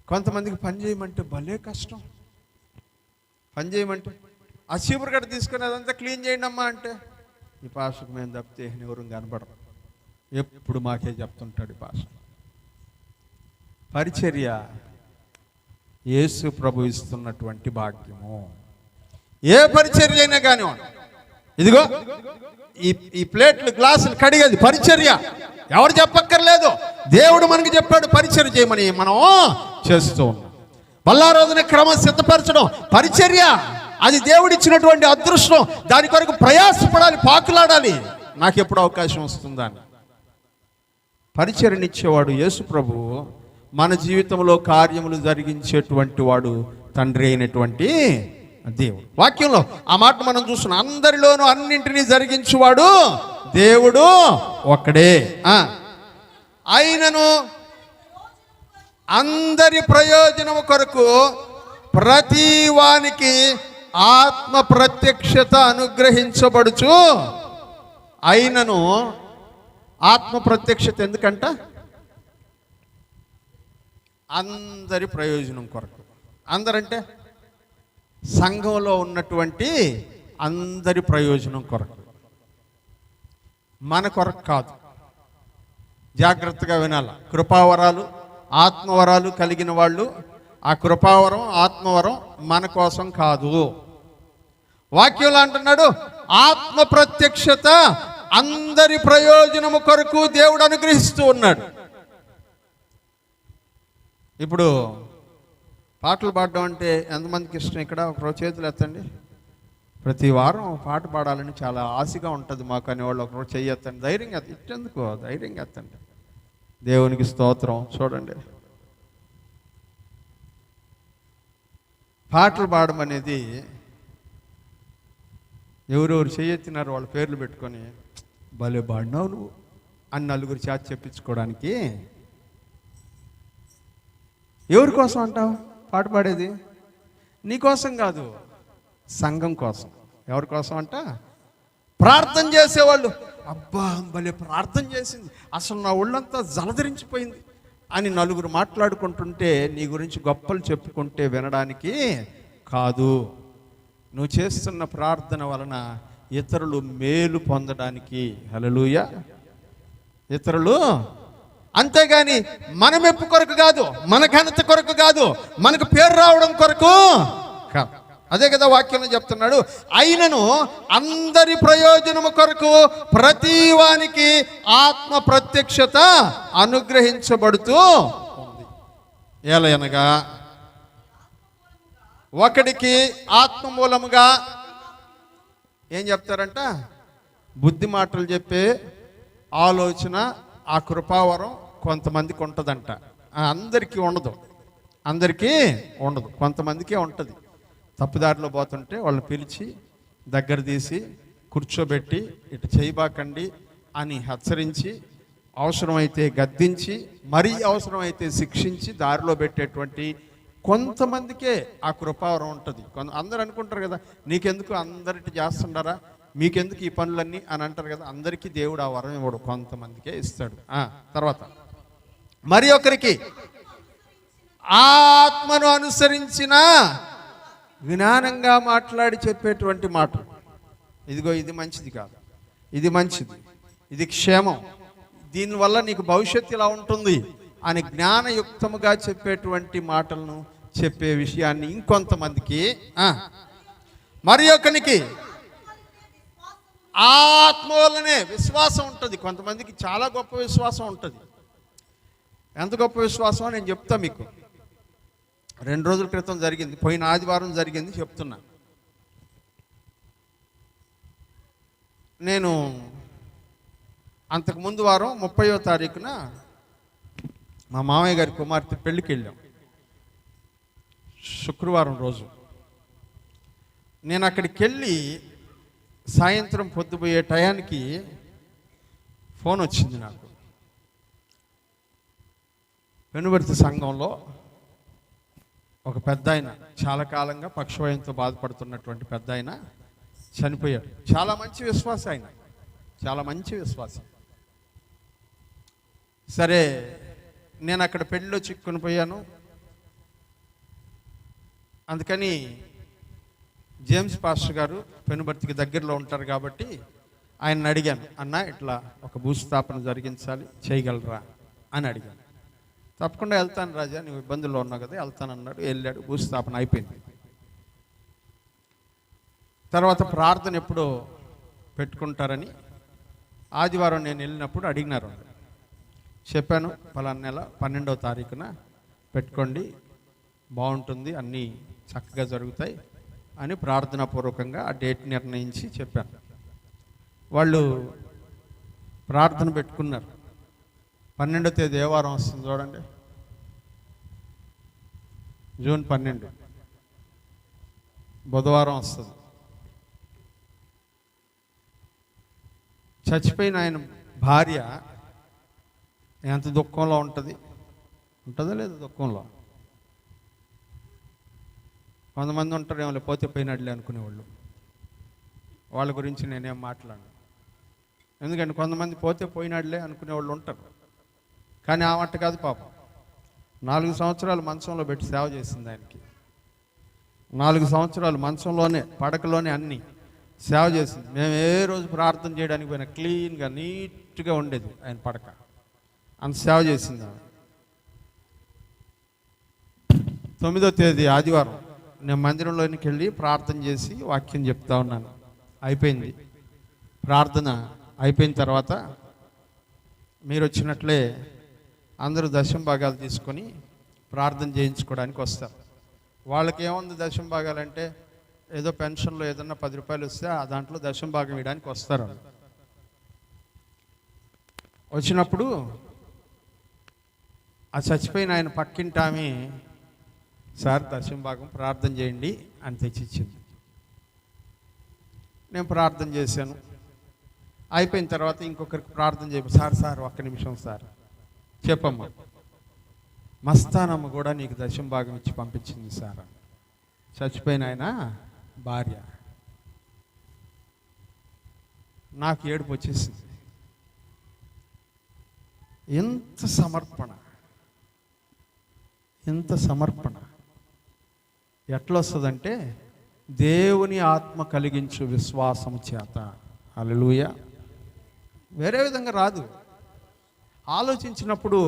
Speaker 1: కొంతమందికి పని చేయమంటే భలే కష్టం. పని చేయమంటే ఆ చీపురు గడ్డ తీసుకుని అదంతా క్లీన్ చేయండి అమ్మా అంటే, ఈ పాస్టర్కి మేము తప్పితే ఎవరు కనపడం, ఎప్పుడు మాకే చెప్తుంటాడు ఈ పాస్టర్. పరిచర్య యేసు ప్రభు ఇస్తున్నటువంటి భాగ్యము. ఏ పరిచర్య అయినా కానివ్వండి, ఇదిగో ఈ ప్లేట్లు గ్లాసులు కడిగేది పరిచర్య. ఎవరు చెప్పక్కర్లేదు, దేవుడు మనకి చెప్పాడు పరిచర్య చేయమని, మనం చేస్తూ ఉన్నాం. బల్లారోజున క్రమం సిద్ధపరచడం పరిచర్య. అది దేవుడిచ్చినటువంటి అదృష్టం. దాని కొరకు ప్రయాసపడాలి, పాకులాడాలి. నాకు ఎప్పుడు అవకాశం వస్తుందని పరిచర్యనిచ్చేవాడు యేసు ప్రభు. మన జీవితంలో కార్యములు జరిగించేటువంటి వాడు తండ్రి అయినటువంటి దేవుడు. వాక్యంలో ఆ మాట మనం చూస్తున్నాం. అందరిలోనూ అన్నింటినీ జరిగించువాడు దేవుడు ఒక్కడే. ఆయనను అందరి ప్రయోజనము కొరకు ప్రతి వానికి ఆత్మ ప్రత్యక్షత అనుగ్రహించబడుచు. ఆయనను ఆత్మ ప్రత్యక్షత ఎందుకంట? అందరి ప్రయోజనం కొరకు. అందరంటే సంఘంలో ఉన్నటువంటి అందరి ప్రయోజనం కొరకు, మన కొరకు కాదు. జాగ్రత్తగా వినాల. కృపావరాలు ఆత్మవరాలు కలిగిన వాళ్ళు, ఆ కృపావరం ఆత్మవరం మన కోసం కాదు. వాక్యంలో అంటున్నాడు ఆత్మ ప్రత్యక్షత అందరి ప్రయోజనము కొరకు దేవుడు అనుగ్రహిస్తూ ఉన్నాడు. ఇప్పుడు పాటలు పాడడం అంటే ఎంతమందికి ఇష్టం? ఇక్కడ ఒకరోజు చేతులు ఎత్తండి. ప్రతి వారం పాట పాడాలని చాలా ఆశగా ఉంటుంది మాకు అనేవాళ్ళు ఒకరోజు చెయ్యెత్తండి. ధైర్యంగా ఇట్టేందుకు, ధైర్యంగా ఎత్తండి. దేవునికి స్తోత్రం. చూడండి, పాటలు పాడడం అనేది ఎవరెవరు చెయ్యెత్తినారు వాళ్ళ పేర్లు పెట్టుకొని భలే పాడినావు నువ్వు అని నలుగురు చేత చెప్పించుకోవడానికి. ఎవరి కోసం అంటావు పాట పాడేది? నీకోసం కాదు, సంఘం కోసం. ఎవరి కోసం అంట? ప్రార్థన చేసేవాళ్ళు. అబ్బా భలే ప్రార్థన చేసింది, అసలు నా ఒళ్ళంతా జలధరించిపోయింది అని నలుగురు మాట్లాడుకుంటుంటే నీ గురించి గొప్పలు చెప్పుకుంటే వినడానికి కాదు. నువ్వు చేస్తున్న ప్రార్థన వలన ఇతరులు మేలు పొందడానికి. హల్లెలూయా. ఇతరులు, అంతేగాని మన మెప్పు కొరకు కాదు, మన ఘనత కొరకు కాదు, మనకు పేరు రావడం కొరకు కాదు. అదే కదా వాక్యంలో చెప్తున్నాడు, ఆయనను అందరి ప్రయోజనము కొరకు ప్రతి వానికి ఆత్మ ప్రత్యక్షత అనుగ్రహించబడుతూ ఉంది. ఏలయనగా ఒకడికి ఆత్మ మూలముగా ఏం చెప్తారంట? బుద్ధి మాటలు చెప్పే ఆలోచన, ఆ కృపావరం కొంతమందికి ఉంటుందంట. అందరికీ ఉండదు, అందరికీ ఉండదు, కొంతమందికే ఉంటుంది. తప్పుదారిలో పోతుంటే వాళ్ళని పిలిచి దగ్గర తీసి కూర్చోబెట్టి ఇటు చేయబాకండి అని హెచ్చరించి, అవసరమైతే గద్దించి, మరీ అవసరమైతే శిక్షించి దారిలో పెట్టేటువంటి కొంతమందికే ఆ కృపావరం ఉంటుంది. అందరూ అనుకుంటారు కదా, నీకెందుకు అందరిటి చేస్తుండారా, మీకెందుకు ఈ పనులన్నీ అని అంటారు కదా. అందరికీ దేవుడు ఆ వరం ఇవ్వడు, కొంతమందికే ఇస్తాడు. తర్వాత మరి ఒకరికి ఆత్మను అనుసరించిన జ్ఞానంగా మాట్లాడి చెప్పేటువంటి మాటలు. ఇదిగో ఇది మంచిది కాదు, ఇది మంచిది, ఇది క్షేమం, దీనివల్ల నీకు భవిష్యత్తు ఇలా ఉంటుంది అని జ్ఞానయుక్తముగా చెప్పేటువంటి మాటలను చెప్పే విషయాన్ని ఇంకొంతమందికి. మరి ఒకరికి ఆత్మ వల్లనే విశ్వాసం ఉంటుంది. కొంతమందికి చాలా గొప్ప విశ్వాసం ఉంటుంది. ఎంత గొప్ప విశ్వాసం నేను చెప్తా మీకు. 2 రోజుల క్రితం జరిగింది, పోయిన ఆదివారం జరిగింది చెప్తున్నా. నేను అంతకుముందు వారం 30వ తారీఖున మా మామయ్య గారి కుమార్తె పెళ్ళికి వెళ్ళాం. శుక్రవారం రోజు నేను అక్కడికి వెళ్ళి సాయంత్రం పొద్దుపోయే టయానికి ఫోన్ వచ్చింది నాకు. పెనుబర్తి సంఘంలో ఒక పెద్ద ఆయన, చాలా కాలంగా పక్షవాయువుతో బాధపడుతున్నటువంటి పెద్ద ఆయన చనిపోయాడు. చాలా మంచి విశ్వాసం ఆయన, చాలా మంచి విశ్వాసం. సరే, నేను అక్కడ పెళ్ళిలో చిక్కుని పోయాను. అందుకని జేమ్స్ పాస్టర్ గారు పెనుబర్తికి దగ్గరలో ఉంటారు కాబట్టి ఆయన్ని అడిగాను, అన్న ఇట్లా ఒక భూస్థాపన జరిగించాలి, చేయగలరా అని అడిగాను. తప్పకుండా వెళ్తాను రాజా, నువ్వు ఇబ్బందుల్లో ఉన్నావు కదా, వెళ్తానన్నాడు. వెళ్ళాడు, భూస్థాపన అయిపోయింది. తర్వాత ప్రార్థన ఎప్పుడో పెట్టుకుంటారని ఆదివారం నేను వెళ్ళినప్పుడు అడిగినారు. చెప్పాను, పలానా నెల 12వ తారీఖున పెట్టుకోండి, బాగుంటుంది, అన్నీ చక్కగా జరుగుతాయి అని ప్రార్థనాపూర్వకంగా ఆ డేట్ నిర్ణయించి చెప్పాను. వాళ్ళు ప్రార్థన పెట్టుకున్నారు. 12వ తేదీ ఏ వారం వస్తుంది చూడండి, జూన్ 12 బుధవారం వస్తుంది. చచ్చిపోయిన ఆయన భార్య ఎంత దుఃఖంలో ఉంటుంది, ఉంటుందో లేదు దుఃఖంలో. కొంతమంది ఉంటారు ఏమో పోతే పోయినట్లే అనుకునేవాళ్ళు, వాళ్ళ గురించి నేనేం మాట్లాడను. ఎందుకంటే కొంతమంది పోతే పోయినాడులే అనుకునేవాళ్ళు ఉంటారు. కానీ ఆ మాట కాదు పాపం. 4 సంవత్సరాలు మంచంలో పెట్టి సేవ చేసింది ఆయనకి. 4 సంవత్సరాలు మంచంలోనే, పడకలోనే అన్నీ సేవ చేసింది. మేము ఏ రోజు ప్రార్థన చేయడానికి పోయినా క్లీన్గా నీట్గా ఉండేది ఆయన పడక. అంత సేవ చేసింది ఆమె. 9వ తేదీ ఆదివారం నేను మందిరంలోనికి వెళ్ళి ప్రార్థన చేసి వాక్యం చెప్తా ఉన్నాను. అయిపోయింది ప్రార్థన. అయిపోయిన తర్వాత మీరు వచ్చినట్లే అందరూ దశమ భాగాలు తీసుకొని ప్రార్థన చేయించుకోవడానికి వస్తారు. వాళ్ళకి ఏముంది దశమ భాగాలంటే, ఏదో పెన్షన్లో ఏదన్నా 10 రూపాయలు వస్తే ఆ దాంట్లో దశమ భాగం ఇవ్వడానికి వస్తారు. వచ్చినప్పుడు ఆ చచ్చిపోయిన ఆయన పక్కింటి ఆమె, సార్ దశమ భాగం ప్రార్థన చేయండి అని తెచ్చిచ్చింది. నేను ప్రార్థన చేశాను. అయిపోయిన తర్వాత ఇంకొకరికి ప్రార్థన చేయ, సార్ ఒక్క నిమిషం సార్, చెప్పమ్మా, మస్తానమ్మ కూడా నీకు దశమ భాగం ఇచ్చి పంపించింది సార్. చచ్చిపోయిన ఆయన భార్య. నాకు ఏడుపు వచ్చేసింది. ఎంత సమర్పణ, ఎంత సమర్పణ. ఎట్లా వస్తుందంటే దేవుని ఆత్మ కలిగించు విశ్వాసము చేత. హల్లెలూయా. వేరే విధంగా రాదు. ఆలోచించినప్పుడు,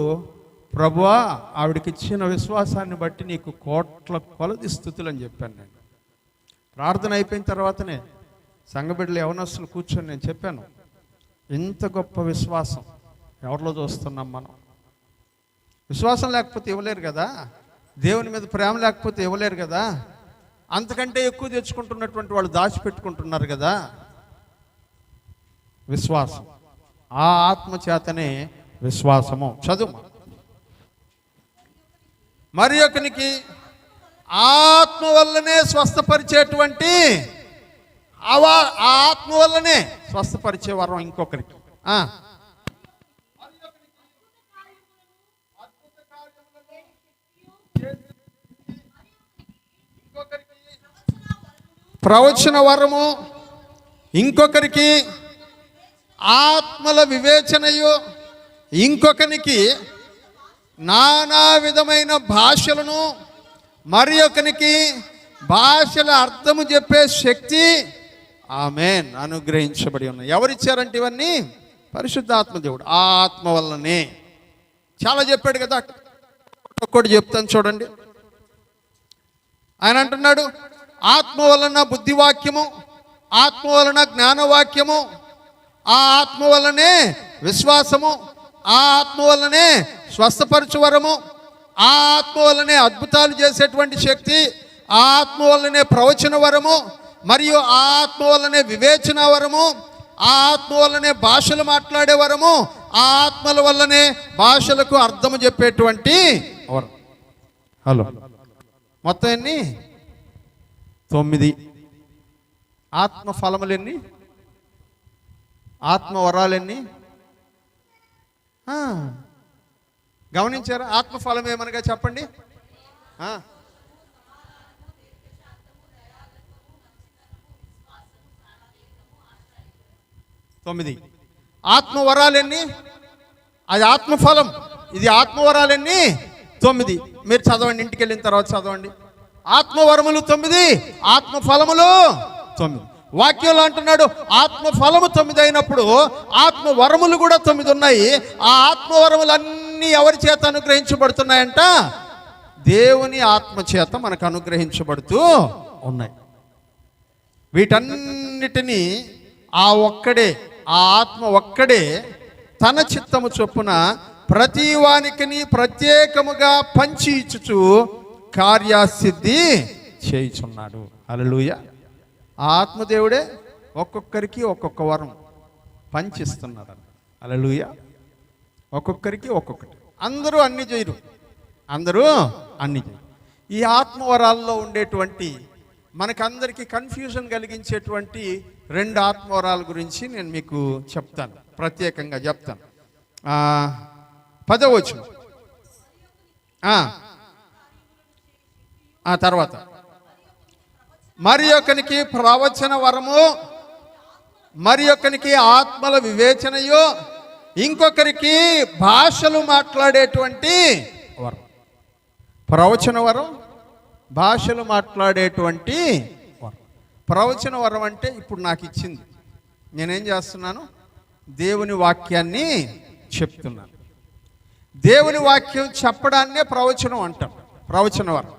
Speaker 1: ప్రభువా ఆవిడకి ఇచ్చిన విశ్వాసాన్ని బట్టి నీకు కోట్ల కొలది స్తుతులు అని చెప్పాను. నేను ప్రార్థన అయిపోయిన తర్వాతనే సంఘబిడ్డలు యవనస్తులు కూర్చొని నేను చెప్పాను, ఇంత గొప్ప విశ్వాసం ఎవరిలో చూస్తున్నాం మనం? విశ్వాసం లేకపోతే ఇవ్వలేరు కదా, దేవుని మీద ప్రేమ లేకపోతే ఇవ్వలేరు కదా. అంతకంటే ఎక్కువ తెచ్చుకుంటున్నటువంటి వాళ్ళు దాచిపెట్టుకుంటున్నారు కదా. విశ్వాసం, ఆ ఆత్మ చేతనే విశ్వాసము. చదువు. మరి ఒకనికి ఆత్మ వల్లనే స్వస్థపరిచేటువంటి ఆ ఆత్మ వల్లనే స్వస్థపరిచే వరం ఇంకొకరికి. ప్రవచన వరము ఇంకొకరికి, ఆత్మల వివేచనయు ఇంకొకనికి, నానా విధమైన భాషలను మరి ఒకనికి భాషల అర్థము చెప్పే శక్తి ఆమేన్ అనుగ్రహించబడి ఉన్నాయి. ఎవరిచ్చారంటే ఇవన్నీ? పరిశుద్ధాత్మ దేవుడు. ఆ ఆత్మ వల్లనే. చాలా చెప్పాడు కదా, ఒక్కటి చెప్తాను చూడండి. ఆయన అంటున్నాడు, ఆత్మ వలన బుద్ధివాక్యము, ఆత్మ వలన జ్ఞానవాక్యము, ఆ ఆత్మ వల్లనే విశ్వాసము, ఆ ఆత్మ వల్లనే స్వస్థపరచు వరము, ఆ ఆత్మ వల్లనే అద్భుతాలు చేసేటువంటి శక్తి, ఆ ఆత్మ వల్లనే ప్రవచన వరము, మరియు ఆ ఆత్మ వల్లనే వివేచన వరము, ఆ ఆత్మ వల్లనే భాషలు మాట్లాడే వరము, ఆ ఆత్మల వల్లనే భాషలకు అర్థము చెప్పేటువంటి వరం. హలో, మొత్తం ఎన్ని? 9. ఆత్మ ఫలములు ఎన్ని? ఆత్మ వరాలు ఎన్ని? గమనించారా? ఆత్మ ఫలం ఏమనగా చెప్పండి. 9. ఆత్మవరాలెన్ని? అది ఆత్మఫలం. ఇది ఆత్మవరాలెన్ని? 9. మీరు చదవండి, ఇంటికి వెళ్ళిన తర్వాత చదవండి. ఆత్మవరములు 9, ఆత్మఫలములు 9. వాక్యంలో అంటున్నాడు ఆత్మఫలము 9 అయినప్పుడు ఆత్మవరములు కూడా 9 ఉన్నాయి. ఆ ఆత్మవరములన్నీ ఎవరి చేత అనుగ్రహించబడుతున్నాయంట? దేవుని ఆత్మ చేత మనకు అనుగ్రహించబడుతూ ఉన్నాయి. వీటన్నిటినీ ఆ ఆత్మ ఒక్కడే తన చిత్తము చొప్పున ప్రతి వానికిని ప్రత్యేకముగా పంచి ఇచ్చుచు కార్యసిద్ధి చేయుచున్నాడు. హల్లెలూయా. ఆ ఆత్మదేవుడే ఒక్కొక్కరికి ఒక్కొక్క వరం పంచిస్తున్నాడు. హల్లెలూయా. ఒక్కొక్కరికి ఒక్కొక్కటి. అందరూ అన్ని చేయరు. ఈ ఆత్మవరాల్లో ఉండేటువంటి మనకందరికీ కన్ఫ్యూజన్ కలిగించేటువంటి 2 ఆత్మవరాల గురించి నేను మీకు చెప్తాను, ప్రత్యేకంగా చెప్తాను. 10వ వచనం. తర్వాత మరి ఒకనికి ప్రవచన వరము, మరి ఒకనికి ఆత్మల వివేచనయో, ఇంకొకరికి భాషలు మాట్లాడేటువంటి వరం. ప్రవచన వరం, భాషలు మాట్లాడేటువంటి వరం. ప్రవచన వరం అంటే ఇప్పుడు నాకు ఇచ్చింది. నేనేం చేస్తున్నాను? దేవుని వాక్యాన్ని చెప్తున్నాను. దేవుని వాక్యం చెప్పడాన్నే ప్రవచనం అంటాం, ప్రవచన వరం.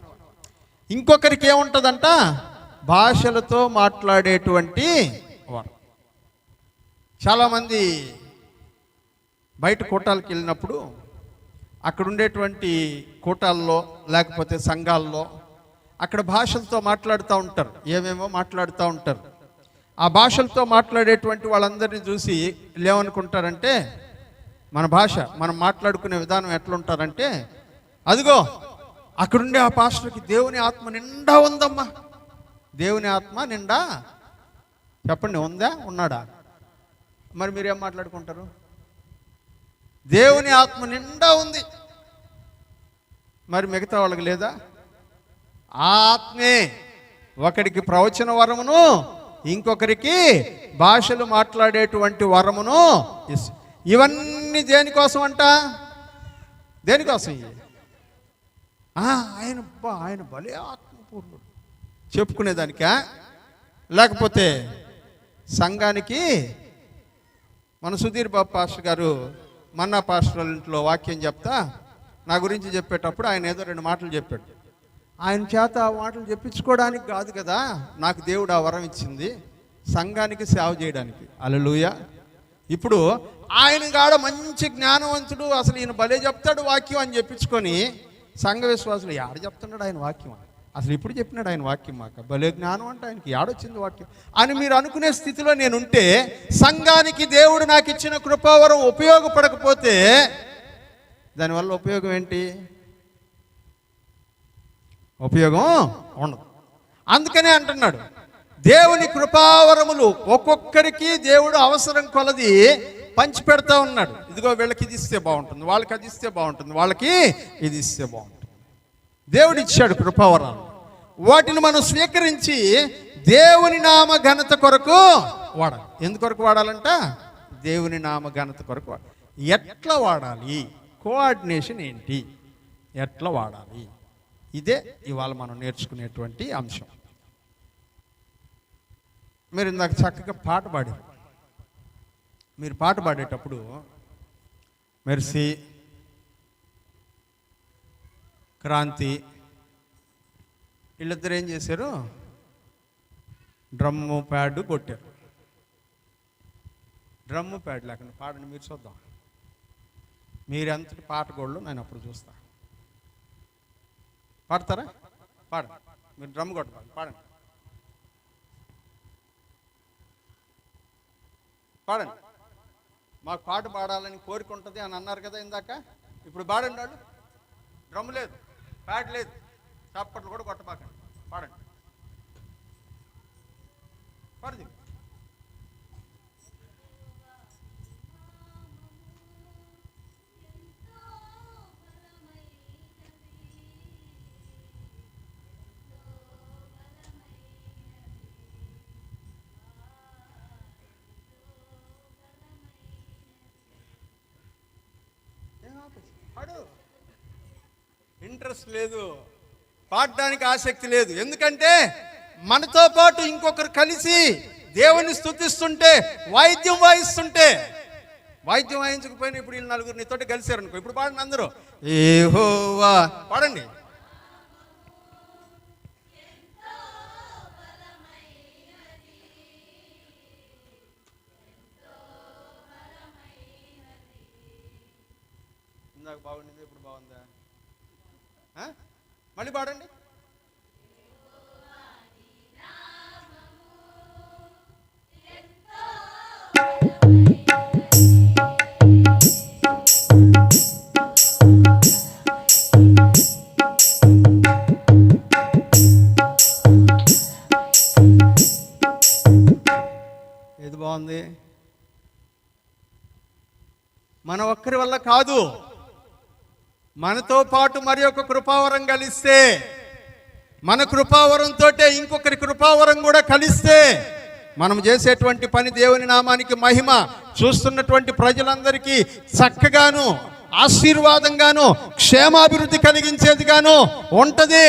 Speaker 1: ఇంకొకరికి ఏముంటుందంట? భాషలతో మాట్లాడేటువంటి వరం. చాలామంది బయట కూటాలకు వెళ్ళినప్పుడు అక్కడ ఉండేటువంటి కూటాల్లో లేకపోతే సంఘాల్లో అక్కడ భాషలతో మాట్లాడుతూ ఉంటారు, ఏమేమో మాట్లాడుతూ ఉంటారు. ఆ భాషలతో మాట్లాడేటువంటి వాళ్ళందరినీ చూసి ఏమనుకుంటారంటే, మన భాష మనం మాట్లాడుకునే విధానం ఎట్లుంటారంటే, అదిగో అక్కడుండే ఆ పాస్టర్కి దేవుని ఆత్మ నిండా ఉందమ్మా. దేవుని ఆత్మ నిండా చెప్పండి, ఉందా ఉన్నాడా? మరి మీరేం మాట్లాడుకుంటారు? దేవుని ఆత్మ నిండా ఉంది, మరి మిగతా వాళ్ళకి లేదా? ఆ ఆత్మే ఒకరికి ప్రవచన వరమును, ఇంకొకరికి భాషలు మాట్లాడేటువంటి వరమును. ఇవన్నీ దేనికోసం అంట? దేనికోసం? ఆయన భలే ఆత్మపూర్ణుడు చెప్పుకునేదానికా? లేకపోతే సంఘానికి? మన సుధీర్ బాబు పాస్టర్ గారు మన్నా పాస్టర్ ఇంట్లో వాక్యం చెప్తా నా గురించి చెప్పేటప్పుడు ఆయన ఏదో 2 మాటలు చెప్పాడు. ఆయన చేత ఆ మాటలు చెప్పించుకోవడానికి కాదు కదా నాకు దేవుడు ఆ వరం ఇచ్చింది, సంఘానికి సేవ చేయడానికి. హల్లెలూయా. ఇప్పుడు ఆయన కాడ మంచి జ్ఞానవంతుడు, అసలు ఈయన భలే చెప్తాడు వాక్యం అని చెప్పించుకొని సంఘ విశ్వాసులు ఆడ చెప్తున్నాడు ఆయన వాక్యం, అసలు ఇప్పుడు చెప్పినాడు ఆయన వాక్యం, మాకు భలే జ్ఞానం అంటే ఆయనకి ఆడొచ్చింది వాక్యం అని మీరు అనుకునే స్థితిలో నేనుంటే, సంఘానికి దేవుడు నాకు ఇచ్చిన కృపావరం ఉపయోగపడకపోతే దానివల్ల ఉపయోగం ఏంటి? ఉపయోగం ఉండదు. అందుకనే అంటున్నాడు దేవుని కృపావరములు ఒక్కొక్కరికి దేవుడు అవసరం కొలది పంచి పెడతా ఉన్నాడు. ఇదిగో వీళ్ళకి ఇది ఇస్తే బాగుంటుంది, వాళ్ళకి అది ఇస్తే బాగుంటుంది, వాళ్ళకి ఇది ఇస్తే బాగుంటుంది. దేవుడు ఇచ్చాడు కృపావరాలు. వాటిని మనం స్వీకరించి దేవుని నామ ఘనత కొరకు వాడాలి. ఎందుకొరకు వాడాలంట? దేవుని నామ ఘనత కొరకు వాడాలి. ఎట్లా వాడాలి? కోఆర్డినేషన్ ఏంటి? ఎట్లా వాడాలి? ఇదే ఇవాళ మనం నేర్చుకునేటువంటి అంశం. మీరు ఇందాక చక్కగా పాట పాడారు. మీరు పాట పాడేటప్పుడు మెర్సీ, క్రాంతి వీళ్ళిద్దరు ఏం చేశారు? డ్రమ్ము ప్యాడ్ కొట్టారు. డ్రమ్ము ప్యాడ్ లేకుండా పాడండి, మీరు చూద్దాం. మీరు ఎంతటి పాటగోళ్ళు నేను అప్పుడు చూస్తా. పాడతారా? పాడండి. మీరు డ్రమ్ కొట్టాలి, పాడండి. పాడండి. మాకు పాట పాడాలని కోరిక ఉంటుంది అని అన్నారు కదా ఇందాక. ఇప్పుడు పాడండి. వాళ్ళు డ్రమ్ లేదు, ప్యాడ్ లేదు, చప్పట్లు కూడా కొట్టబాకండి. పాడండి, పాడది. పాడు. ఇంట్రెస్ట్ లేదు, పాడడానికి ఆసక్తి లేదు. ఎందుకంటే మనతో పాటు ఇంకొకరు కలిసి దేవుని స్తుతిస్తుంటే, వాయిద్యం వాయిస్తుంటే, వాయిద్యం వాయించకపోయినా ఇప్పుడు వీళ్ళు నలుగురు నీతోటి కలిసారు అనుకో, ఇప్పుడు పాడండి అందరూ. యెహోవా పాడండి. ఇందాక బాగుండింది, ఇప్పుడు బాగుందా? మళ్ళీ పాడండి. ఏది బాగుంది? మన ఒక్కరి వల్ల కాదు, మనతో పాటు మరి ఒక కృపావరం కలిస్తే, మన కృపావరంతో ఇంకొకరి కృపావరం కూడా కలిస్తే మనం చేసేటువంటి పని దేవుని నామానికి మహిమ, చూస్తున్నటువంటి ప్రజలందరికీ చక్కగాను ఆశీర్వాదంగాను క్షేమాభివృద్ధి కలిగించేదిగాను ఉంటుంది.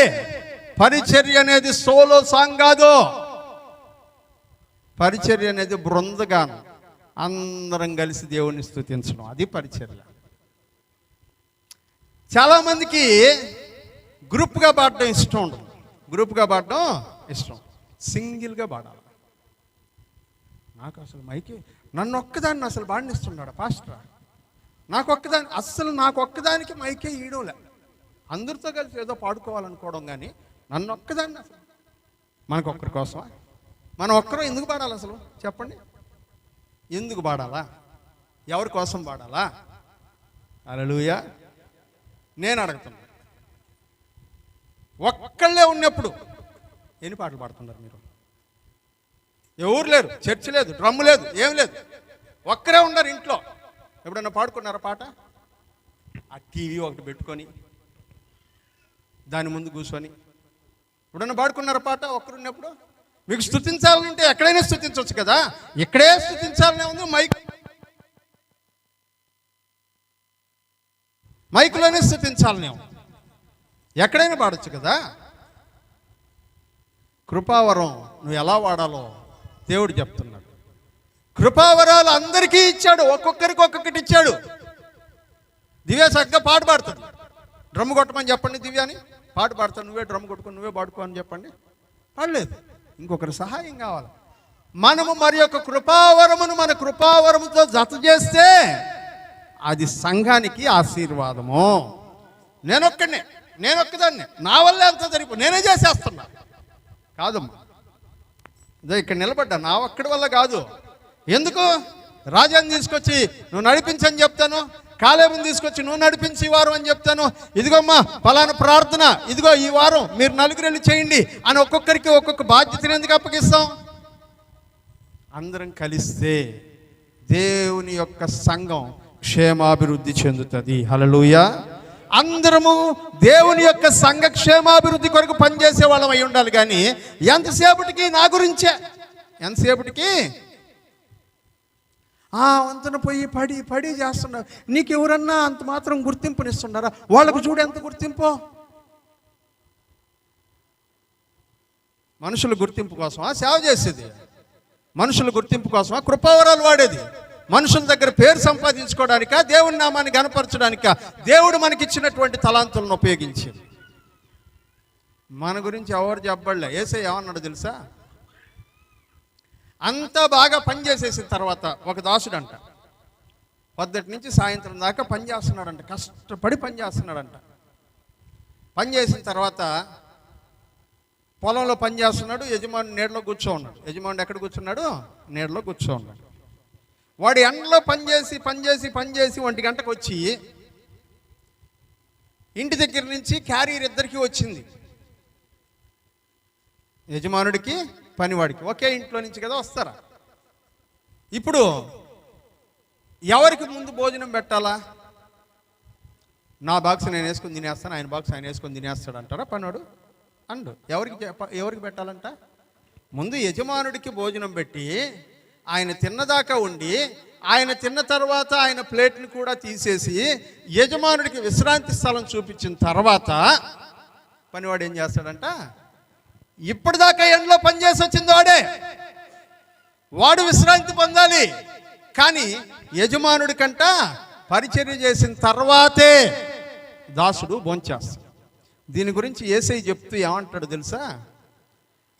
Speaker 1: పరిచర్య అనేది సోలో సాంగ్ కాదు, పరిచర్య అనేది బృందగాను, అందరం కలిసి దేవుని స్తుతించడం, అది పరిచర్య. చాలామందికి గ్రూప్గా పాడడం ఇష్టం ఉండదు, గ్రూప్గా పాడడం ఇష్టం, సింగిల్గా పాడాలి. నాకు అసలు మైకి నన్ను ఒక్కదాన్ని అసలు పాడనిస్తున్నాడు పాస్టర్, నాకు ఒక్కదానికి మైకే ఇయడంలే. అందరితో కలిసి ఏదో పాడుకోవాలనుకోవడం, కానీ నన్ను ఒక్కదాన్ని అసలు. మనకు ఒక్కరి కోసమా? మనం ఒక్కరూ ఎందుకు పాడాలి అసలు చెప్పండి? ఎందుకు పాడాలా? ఎవరి కోసం పాడాలా? హల్లెలూయా. నేను అడుగుతున్నా, ఒక్కళ్ళే ఉన్నప్పుడు ఎన్ని పాటలు పాడుతున్నారు మీరు? ఎవరు లేరు, చర్చ్ లేదు, డ్రమ్ము లేదు, ఏం లేదు, ఒక్కరే ఉన్నారు ఇంట్లో. ఎప్పుడన్నా పాడుకున్నారా పాట? ఆ టీవీ ఒకటి పెట్టుకొని దాని ముందు కూర్చొని ఎప్పుడన్నా పాడుకున్నారా పాట? ఒక్కరున్నప్పుడు. మీకు స్తుతించాలంటే ఎక్కడైనా స్తుతించవచ్చు కదా, ఇక్కడే స్తుతించాలనే ఉంది. మైకులోనే స్తుతించాలనే ఉంది, ఎక్కడైనా పాడొచ్చు కదా. కృపావరం నువ్వు ఎలా వాడాలో దేవుడు చెప్తున్నాడు. కృపావరాలు అందరికీ ఇచ్చాడు, ఒక్కొక్కరికి ఒక్కొక్కటి ఇచ్చాడు. దివ్య చక్కగా పాట పాడుతుంది, డ్రమ్ కొట్టమని చెప్పండి దివ్యాని, పాట పాడతాను, నువ్వే డ్రమ్ కొట్టుకొని నువ్వే పాడుకో అని చెప్పండి. పాడలేదు, ఇంకొకరి సహాయం కావాలి. మనము మరి యొక్క కృపావరమును మన కృపావరముతో జత చేస్తే అది సంఘానికి ఆశీర్వాదము. నేనొక్కదాన్ని, నా వల్లే అంత జరిగిపో, నేనే చేసేస్తున్నా కాదమ్మా. ఇదే ఇక్కడ నిలబడ్డా, నా ఒక్కడి వల్ల కాదు. ఎందుకు? రాజాని తీసుకొచ్చి నువ్వు నడిపించని చెప్తాను, కాలేబుని తీసుకొచ్చి నువ్వు నడిపించి ఈ వారం అని చెప్తాను. ఇదిగోమ్మా ఫలానా ప్రార్థన, ఇదిగో ఈ వారం మీరు నలుగురు వెళ్ళి చేయండి అని ఒక్కొక్కరికి ఒక్కొక్క బాధ్యతను ఎందుకు అప్పగిస్తాం? అందరం కలిస్తే దేవుని యొక్క సంఘం క్షేమాభివృద్ధి చెందుతుంది. హల్లెలూయా. అందరము దేవుని యొక్క సంఘ క్షేమాభివృద్ధి కొరకు పనిచేసే వాళ్ళం అయి ఉండాలి. కానీ ఎంతసేపటికి నా గురించే, ఎంతసేపటికి వంతన పోయి పడి చేస్తున్నారు. నీకు ఎవరన్నా అంత మాత్రం గుర్తింపునిస్తున్నారా? వాళ్ళకు చూడు ఎంత గుర్తింపు. మనుషుల గుర్తింపు కోసమా సేవ చేసేది? మనుషుల గుర్తింపు కోసమా కృపావరాలు వాడేది? మనుషుల దగ్గర పేరు సంపాదించుకోవడానికా, దేవుని నామాన్ని గణపరచడానికా దేవుడు మనకిచ్చినటువంటి తలాంతులను ఉపయోగించింది? మన గురించి ఎవరు చెప్పబడలే. యేసయ్య ఏమన్నాడు తెలుసా? అంతా బాగా పనిచేసేసిన తర్వాత ఒక దాసుడంట పొద్దుటి నుంచి సాయంత్రం దాకా పనిచేస్తున్నాడంట, కష్టపడి పనిచేస్తున్నాడంట. పనిచేసిన తర్వాత పొలంలో పనిచేస్తున్నాడు, యజమాని నీడలో కూర్చో ఉన్నాడు. యజమాని ఎక్కడ కూర్చున్నాడు? నీడలో కూర్చో ఉన్నాడు. వాడు ఎండలో పనిచేసి 1 గంటకు వచ్చి ఇంటి దగ్గర నుంచి క్యారియర్ ఇద్దరికి వచ్చింది, యజమానుడికి పనివాడికి. ఒకే ఇంట్లో నుంచి కదా వస్తారా. ఇప్పుడు ఎవరికి ముందు భోజనం పెట్టాలా? నా బాక్స్ నేను వేసుకొని తినేస్తాను, ఆయన బాక్స్ ఆయన వేసుకొని తినేస్తాడు అంటారా పనివాడు? అండు. ఎవరికి పెట్టాలంట? ముందు యజమానుడికి భోజనం పెట్టి ఆయన తిన్నదాకా ఉండి, ఆయన తిన్న తర్వాత ఆయన ప్లేట్ని కూడా తీసేసి యజమానుడికి విశ్రాంతి స్థలం చూపించిన తర్వాత పనివాడు ఏం చేస్తాడంట? ఇప్పటిదాకా ఎండలో పనిచేసి వచ్చింది వాడు విశ్రాంతి పొందాలి. కానీ యజమానుడికంట పరిచర్య చేసిన తర్వాతే దాసుడు భోంచేస్తాడు. దీని గురించి యేసయ్య చెప్తూ ఏమంటాడు తెలుసా?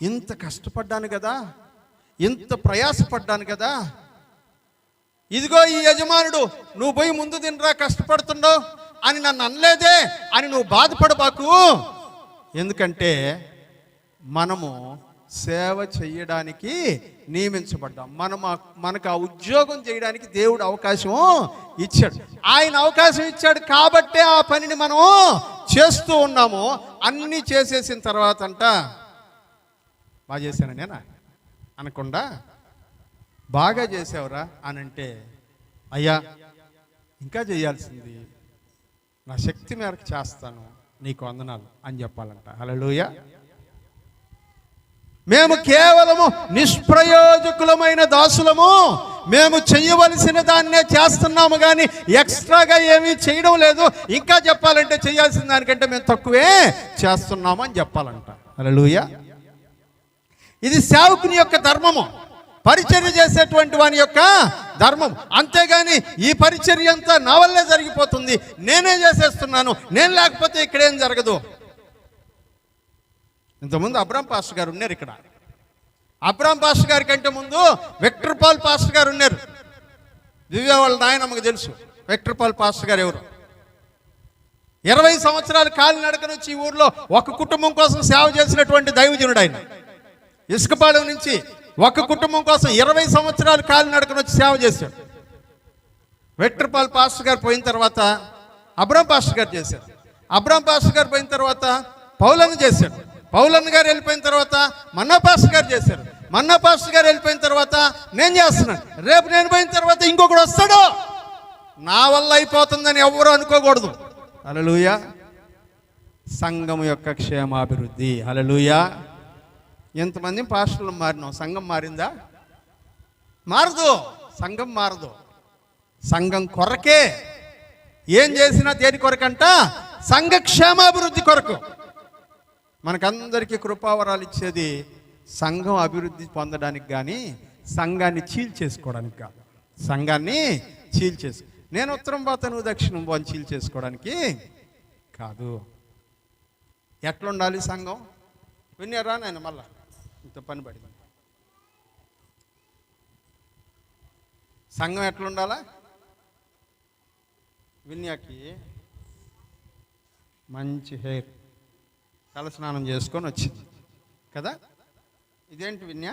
Speaker 1: ఇంత కష్టపడ్డాను కదా, ఇంత ప్రయాసపడ్డాను కదా, ఇదిగో ఈ యజమానుడు నువ్వు పోయి ముందు తినరా కష్టపడుతున్నావు అని నన్ను అనలేదే అని నువ్వు బాధపడబాకు. ఎందుకంటే మనము సేవ చేయడానికి నియమించబడ్డాం. మనకు ఆ ఉద్యోగం చేయడానికి దేవుడు అవకాశం ఇచ్చాడు. ఆయన అవకాశం ఇచ్చాడు కాబట్టే ఆ పనిని మనం చేస్తూ ఉన్నాము. అన్నీ చేసేసిన తర్వాత అంట బాగా చేశాను నేనా అనకుండా బాగా చేసావురా అని అంటే, అయ్యా ఇంకా చేయాల్సింది, నా శక్తి మేరకు చేస్తాను, నీకు వందనాలు అని చెప్పాలంట. హల్లెలూయా. మేము కేవలము నిష్ప్రయోజకులమైన దాసులము, మేము చేయవలసిన దాన్నే చేస్తున్నాము కానీ ఎక్స్ట్రాగా ఏమీ చేయడం లేదు. ఇంకా చెప్పాలంటే చేయాల్సిన దానికంటే మేము తక్కువే చేస్తున్నాము అని చెప్పాలంట. హల్లెలూయా. ఇది సేవకుని యొక్క ధర్మము, పరిచర్య చేసేటువంటి వాని యొక్క ధర్మం. అంతేగాని ఈ పరిచర్య అంతా నా వల్లే జరిగిపోతుంది, నేనే చేసేస్తున్నాను, నేను లేకపోతే ఇక్కడేం జరగదు. ఇంతకుముందు అబ్రాం పాస్టర్ గారు ఉన్నారు ఇక్కడ. అబ్రాం పాస్టర్ గారి కంటే ముందు విక్టర్ పాల్ పాస్టర్ గారు ఉన్నారు. దివ్య వాళ్ళ నాయనమ్మకు తెలుసు విక్టర్ పాల్ పాస్టర్ గారు ఎవరు. 20 సంవత్సరాలు కాలినడక నుంచి ఈ ఊర్లో ఒక కుటుంబం కోసం సేవ చేసినటువంటి దైవజనుడు ఆయన. ఇసుకపాలెం నుంచి ఒక కుటుంబం కోసం 20 సంవత్సరాలు కాలినడకను వచ్చి సేవ చేశాడు. విక్టర్ పాల్ పాస్టర్ గారు పోయిన తర్వాత అబ్రాం పాస్టర్ గారు చేశారు. అబ్రాం పాస్టర్ గారు పోయిన తర్వాత పౌలన్న చేశాడు. పౌలన్న గారు వెళ్ళిపోయిన తర్వాత మన్నా పాస్టర్ గారు చేశారు. మన్నా పాస్టర్ గారు వెళ్ళిపోయిన తర్వాత నేను చేస్తున్నాను. రేపు నేను పోయిన తర్వాత ఇంకొకడు వస్తాడు. నా వల్ల అయిపోతుందని ఎవరు అనుకోకూడదు. హల్లెలూయా. సంఘం యొక్క క్షేమాభివృద్ధి. హల్లెలూయా. ఎంతమంది పాస్టర్లు మారినాం, సంఘం మారిందా? మారదు. సంఘం మారదు. సంఘం కొరకే ఏం చేసినా దేని కొరకంట? సంఘ క్షేమాభివృద్ధి కొరకు. మనకందరికీ కృపావరాలు ఇచ్చేది సంఘం అభివృద్ధి పొందడానికి కానీ సంఘాన్ని చీల్చేసుకోవడానికి కాదు. సంఘాన్ని నేను ఉత్తరం పోతా నువ్వు దక్షిణం పో అని చీల్చేసుకోవడానికి కాదు. ఎట్లుండాలి సంఘం? విన్నారా? నేను మళ్ళా ఇంత పని పడింది. సంఘం ఎట్లుండాలా? విన్యాకి మంచి హెయిర్, తలస్నానం చేసుకొని వచ్చింది కదా. ఇదేంటి విన్యా?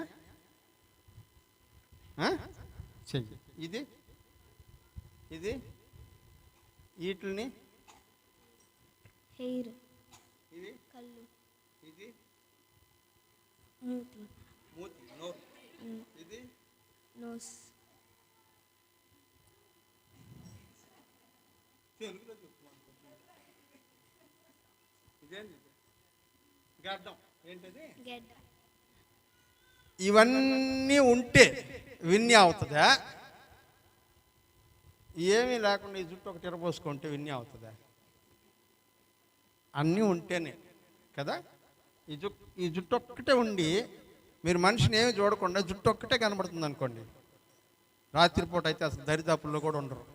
Speaker 1: చెయ్యి. ఇది వీటిని
Speaker 2: హెయిర్,
Speaker 1: ఇది
Speaker 2: కళ్ళు,
Speaker 1: ఇది
Speaker 2: మూతి,
Speaker 1: నోరు, ఇది
Speaker 2: నోస్.
Speaker 1: తెలుగులో చెప్తున్నాను. ఇదేంటి? గడ్డం. ఏంటది?
Speaker 2: గడ్డ.
Speaker 1: ఇవన్నీ ఉంటే విన్యా అవుతుందా? ఏమీ లేకుండా ఈ జుట్టు ఒకటి ఎరబోసుకుంటే విన్యా అవుతుందా? అన్నీ ఉంటేనే కదా. ఈ జుట్టు ఒక్కటే ఉండి మీరు మనిషిని ఏమి చూడకుండా జుట్టు ఒక్కటే కనబడుతుంది అనుకోండి, రాత్రిపూట అయితే అసలు దరిదాపుల్లో కూడా ఉండరు.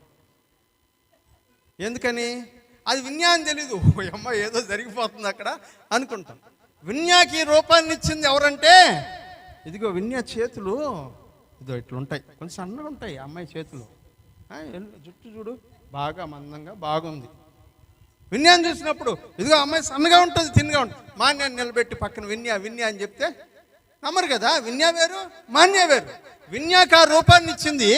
Speaker 1: ఎందుకని? అది విన్యా అని తెలీదు. అమ్మ ఏదో జరిగిపోతుంది అక్కడ అనుకుంటాం. విన్యాకి రూపాన్ని ఇచ్చింది ఎవరంటే, ఇదిగో విన్యా చేతులు ఇదో ఇట్లుంటాయి, కొంచెం సన్నగా ఉంటాయి అమ్మాయి చేతులు. జుట్టు చూడు బాగా మందంగా బాగుంది. విన్యాన్ని చూసినప్పుడు ఇదిగో అమ్మాయి సన్నగా ఉంటుంది, తిన్నగా ఉంటుంది. మా నేను నిలబెట్టి పక్కన విన్యా అని చెప్తే నమ్మరు కదా. విన్యా వేరు, మాన్య వేరు. విన్యాక రూపాన్ని ఇచ్చింది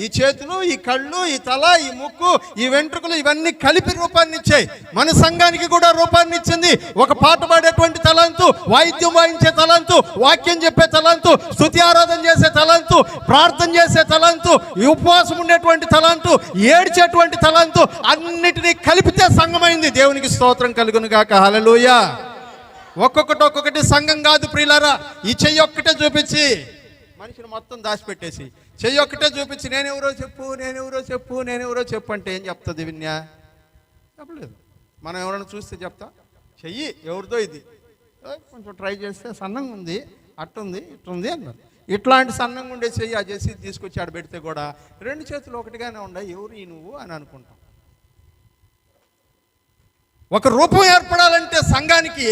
Speaker 1: ఈ చేతులు, ఈ కళ్ళు, ఈ తల, ఈ ముక్కు, ఈ వెంట్రుకలు, ఇవన్నీ కలిపి రూపాన్ని ఇచ్చాయి. మన సంఘానికి కూడా రూపాన్ని ఇచ్చింది. ఒక పాట పాడేటువంటి తలంతు, వాయిద్యం వాయించే తలంతు, వాక్యం చెప్పే తలంతు, స్తుతి ఆరాధన చేసే తలంతు, ప్రార్థన చేసే తలంతు, ఉపవాసం ఉండేటువంటి తలంతు, ఏడ్చేటువంటి తలంతు, అన్నిటినీ కలిపితే సంఘమైంది. దేవునికి స్తోత్రం కలుగును గాక. హల్లెలూయా. ఒక్కొక్కటి సంఘం కాదు ప్రియులారా. ఈ చెయ్యి ఒక్కటే చూపించి మనిషిని మొత్తం దాచిపెట్టేసి, చెయ్యి ఒక్కటే చూపించి నేనెవరో చెప్పు అంటే ఏం చెప్తుంది విన్యా? చెప్పలేదు. మనం ఎవరైనా చూస్తే చెప్తా, చెయ్యి ఎవరిదో ఇది కొంచెం ట్రై చేస్తే సన్నంగా ఉంది, అట్టుంది ఇట్టుంది అన్నారు. ఇట్లాంటి సన్నంగా ఉండే చెయ్యి ఆ చేసి తీసుకొచ్చి ఆడ పెడితే కూడా రెండు చేతులు ఒకటిగానే ఉన్నాయి. ఎవరు ఈ నువ్వు అని అనుకుంటాం. ఒక రూపం ఏర్పడాలంటే సంఘానికి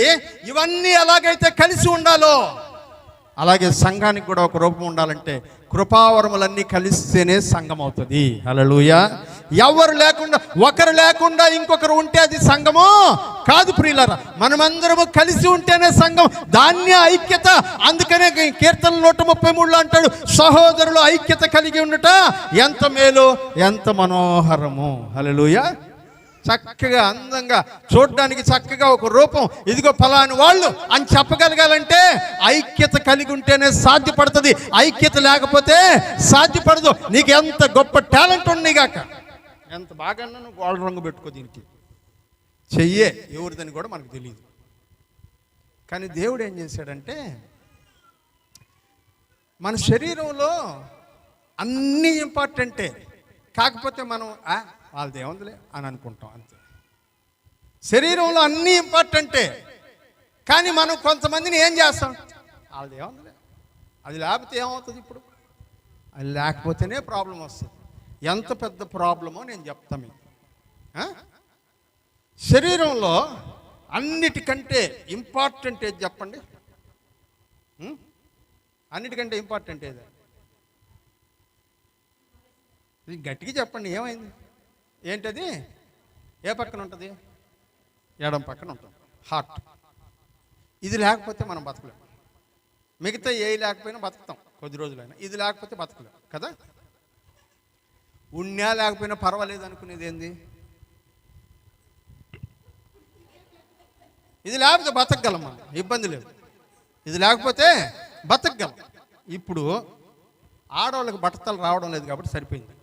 Speaker 1: ఇవన్నీ ఎలాగైతే కలిసి ఉండాలో అలాగే సంఘానికి కూడా ఒక రూపం ఉండాలంటే కృపావరములన్నీ కలిస్తేనే సంఘం అవుతుంది. హల్లెలూయా. ఎవరు లేకుండా, ఒకరు లేకుండా ఇంకొకరు ఉంటే అది సంఘము కాదు ప్రియులారా. మనమందరము కలిసి ఉంటేనే సంఘం. దాన్నే ఐక్యత. అందుకనే కీర్తన 133లో అంటాడు, సహోదరులు ఐక్యత కలిగి ఉండట ఎంత మేలు, ఎంత మనోహరము. హల్లెలూయా. చక్కగా అందంగా చూడడానికి చక్కగా ఒక రూపం, ఇదిగో ఫలాని వాళ్ళు అని చెప్పగలగాలంటే ఐక్యత కలిగి ఉంటేనే సాధ్యపడుతుంది. ఐక్యత లేకపోతే సాధ్యపడదు. నీకు ఎంత గొప్ప టాలెంట్ ఉంది కాక, ఎంత బాగా నువ్వు గోల్డ్ రంగు పెట్టుకో, దీనికి చెయ్యే ఎవరిదని కూడా మనకు తెలియదు. కానీ దేవుడు ఏం చేశాడంటే మన శరీరంలో అన్నీ ఇంపార్టెంటే. కాకపోతే మనం వాళ్ళది ఏముందిలే అని అనుకుంటాం అంతే. శరీరంలో అన్నీ ఇంపార్టెంటే, కానీ మనం కొంతమందిని ఏం చేస్తాం, వాళ్ళది ఏముందిలే, అది లేకపోతే ఏమవుతుంది. ఇప్పుడు అది లేకపోతేనే ప్రాబ్లం వస్తుంది. ఎంత పెద్ద ప్రాబ్లమో నేను చెప్తాను మీకు. శరీరంలో అన్నిటికంటే ఇంపార్టెంట్ ఏది చెప్పండి? అన్నిటికంటే ఇంపార్టెంట్ ఏది? గట్టిగా చెప్పండి, ఏమైంది? ఏంటది? ఏ పక్కన ఉంటుంది? ఎడం పక్కన ఉంటుంది, హార్ట్. ఇది లేకపోతే మనం బతకలేం. మిగతా ఏ లేకపోయినా బతుకుతాం కొద్ది రోజులైనా, ఇది లేకపోతే బతకలేం కదా. ఉన్నా లేకపోయినా పర్వాలేదు అనుకునేది ఏంది? ఇది లేకపోతే బతకగలం మనం, ఇబ్బంది లేదు. ఇది లేకపోతే బతకగలం. ఇప్పుడు ఆడవాళ్ళకి బట్టతలు రావడం లేదు కాబట్టి సరిపోయింది.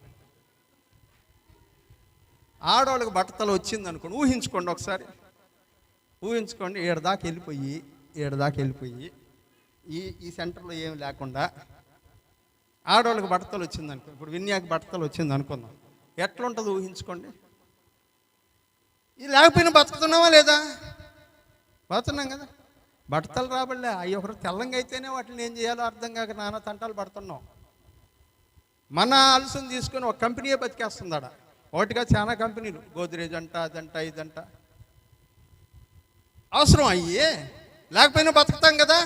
Speaker 1: ఆడవాళ్ళకి బట్టతలు వచ్చింది అనుకోండి, ఊహించుకోండి ఒకసారి, ఊహించుకోండి. ఏడదాకా వెళ్ళిపోయి ఈ సెంటర్లో ఏమి లేకుండా ఆడవాళ్ళకి బట్టతలు వచ్చింది అనుకో. ఇప్పుడు విన్యాకి బట్టతలు వచ్చింది అనుకుందాం, ఎట్లుంటుంది ఊహించుకోండి. ఇది లేకపోయినా బతుకుతున్నావా లేదా? బతుకున్నాం కదా. బట్టతలు రాబడలే, అవి ఒకరు తెల్లంగా అయితేనే వాటిని ఏం చేయాలో అర్థం కాక నానా తంటాలు పడుతున్నాం. మన అలసుని తీసుకొని ఒక కంపెనీయే బతికేస్తుంది ఆడ. ఒకటిగా చాలా కంపెనీలు, గోద్రేజ్ అంట, అదంట, ఇదంట. అవసరం అయ్యి లేకపోయినా బతుకుతాం కదా.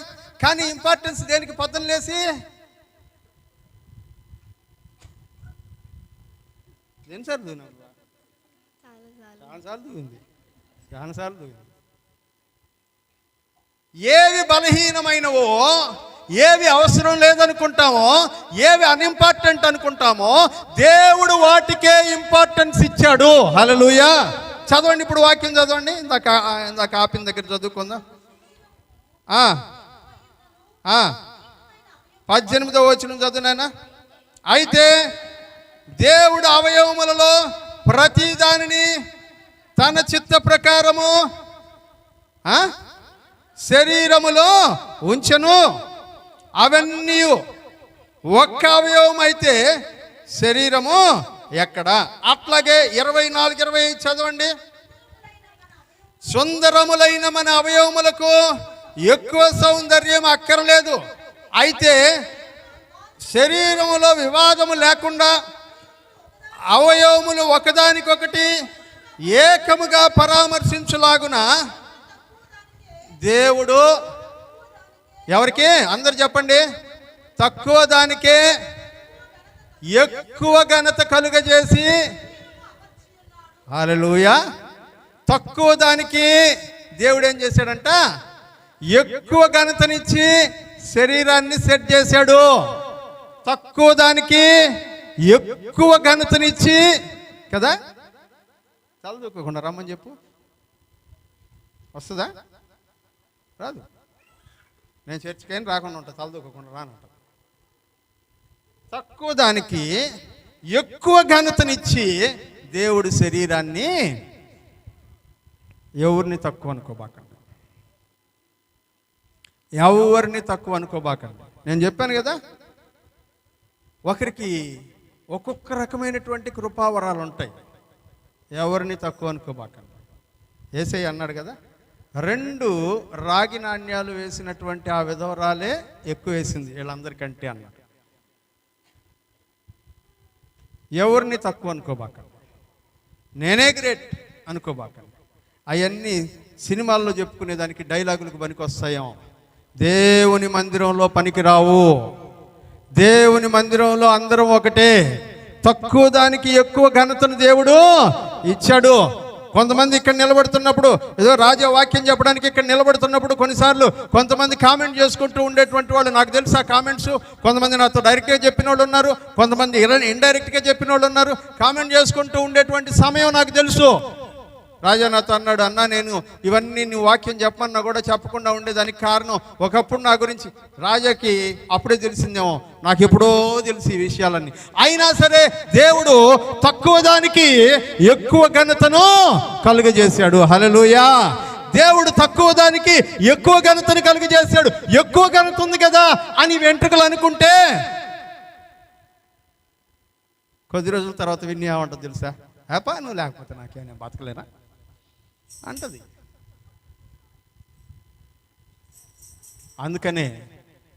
Speaker 1: కానీ ఇంపార్టెన్స్ దేనికి? పొద్దున లేసి ఎన్నిసార్లు దూనావు? చాలాసార్లు దూగింది. ఏవి బలహీనమైనవో, ఏవి అవసరం లేదనుకుంటామో, ఏవి అన్ఇంపార్టెంట్ అనుకుంటామో, దేవుడు వాటికే ఇంపార్టెన్స్ ఇచ్చాడు. హల్లెలూయా. చదవండి ఇప్పుడు వాక్యం చదవండి. ఇందాక ఆపిన దగ్గర చదువుకుందాం. 18వ వచనం చదువునైనా. అయితే దేవుడు అవయవములలో ప్రతి దానిని తన చిత్త ప్రకారము శరీరములో ఉంచెను. అవన్నీ ఒక్క అవయవం అయితే శరీరము ఎక్కడ? అట్లాగే 24-25 చదవండి. సుందరములైన మన అవయవములకు ఎక్కువ సౌందర్యం అక్కర్లేదు. అయితే శరీరములో వివాదము లేకుండా అవయవములు ఒకదానికొకటి ఏకముగా పరామర్శించులాగున దేవుడు ఎవరికి? అందరు చెప్పండి. తక్కువ దానికే ఎక్కువ ఘనత కలుగజేసి. హల్లెలూయా. తక్కువ దానికి దేవుడు ఏం చేశాడంట? ఎక్కువ ఘనతనిచ్చి శరీరాన్ని సెట్ చేశాడు. తక్కువ దానికి ఎక్కువ ఘనతనిచ్చి కదా. చదువుకోకుండా రమ్మని చెప్పు, వస్తుందా? రాదు. నేను చర్చికైనా రాకుండా ఉంటా, చదువుకోకుండా రానంట. తక్కువ దానికి ఎక్కువ ఘనతనిచ్చి దేవుడి శరీరాన్ని ఎవరిని తక్కువ అనుకోబాకండి, ఎవరిని తక్కువ అనుకోబాకండి. నేను చెప్పాను కదా, ఒకరికి ఒక్కొక్క రకమైనటువంటి కృపావరాలు ఉంటాయి. ఎవరిని తక్కువ అనుకోబాకండి. యేసయ్య అన్నాడు కదా, 2 రాగి నాణ్యాలు వేసినటువంటి ఆ విధవరాలే ఎక్కువ వేసింది వీళ్ళందరికంటే అన్నాడు. ఎవరిని తక్కువ అనుకోబాకండి, నేనే గ్రేట్ అనుకోబాకండి. అవన్నీ సినిమాల్లో చెప్పుకునే దానికి డైలాగులకు పనికి వస్తాయేమో. దేవుని మందిరంలో పనికిరావు. దేవుని మందిరంలో అందరం ఒకటే. తక్కువ దానికి ఎక్కువ ఘనతను దేవుడు ఇచ్చాడు. కొంతమంది ఇక్కడ నిలబడుతున్నప్పుడు, ఏదో రాజా వాక్యం చెప్పడానికి ఇక్కడ నిలబడుతున్నప్పుడు కొన్నిసార్లు కొంతమంది కామెంట్ చేసుకుంటూ ఉండేటువంటి వాళ్ళు నాకు తెలుసు. ఆ కామెంట్స్ కొంతమంది నాతో డైరెక్ట్గా చెప్పిన వాళ్ళు ఉన్నారు, కొంతమంది ఇండైరెక్ట్గా చెప్పిన వాళ్ళు ఉన్నారు. కామెంట్ చేసుకుంటూ ఉండేటువంటి సమయం నాకు తెలుసు. రాజా నాతో అన్నాడు, అన్నా నేను ఇవన్నీ నువ్వు వాక్యం చెప్పమన్నా కూడా చెప్పకుండా ఉండేదానికి కారణం, ఒకప్పుడు నా గురించి రాజాకి అప్పుడే తెలిసిందేమో, నాకు ఎప్పుడో తెలిసి ఈ విషయాలన్నీ. అయినా సరే దేవుడు తక్కువ దానికి ఎక్కువ ఘనతను కలుగజేశాడు. హల్లెలూయా. దేవుడు తక్కువ దానికి ఎక్కువ ఘనతను కలుగజేశాడు. ఎక్కువ ఘనత ఉంది కదా అని వెంట్రుకలు అనుకుంటే కొద్ది రోజుల తర్వాత విని ఏమంటుంది తెలుసా? హ్యాపా నువ్వు లేకపోతే నాకేమైనా బతకలేనా అంటది. అందుకనే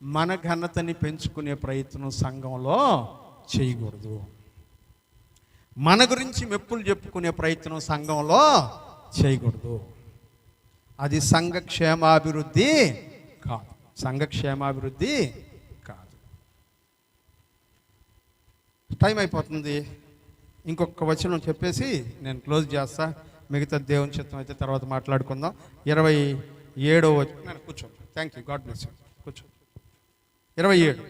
Speaker 1: మన ఘనతని పెంచుకునే ప్రయత్నం సంఘంలో చేయకూడదు. మన గురించి మెప్పులు చెప్పుకునే ప్రయత్నం సంఘంలో చేయకూడదు. అది సంఘ క్షేమాభివృద్ధి కాదు. సంఘ క్షేమాభివృద్ధి కాదు. టైం అయిపోతుంది. ఇంకొక వచనం చెప్పేసి నేను క్లోజ్ చేస్తా. మిగతా దేవుని చిత్తం అయితే తర్వాత మాట్లాడుకుందాం. 27వ వచనం. కూర్చో. Thank you, God bless you. కూర్చో. 27.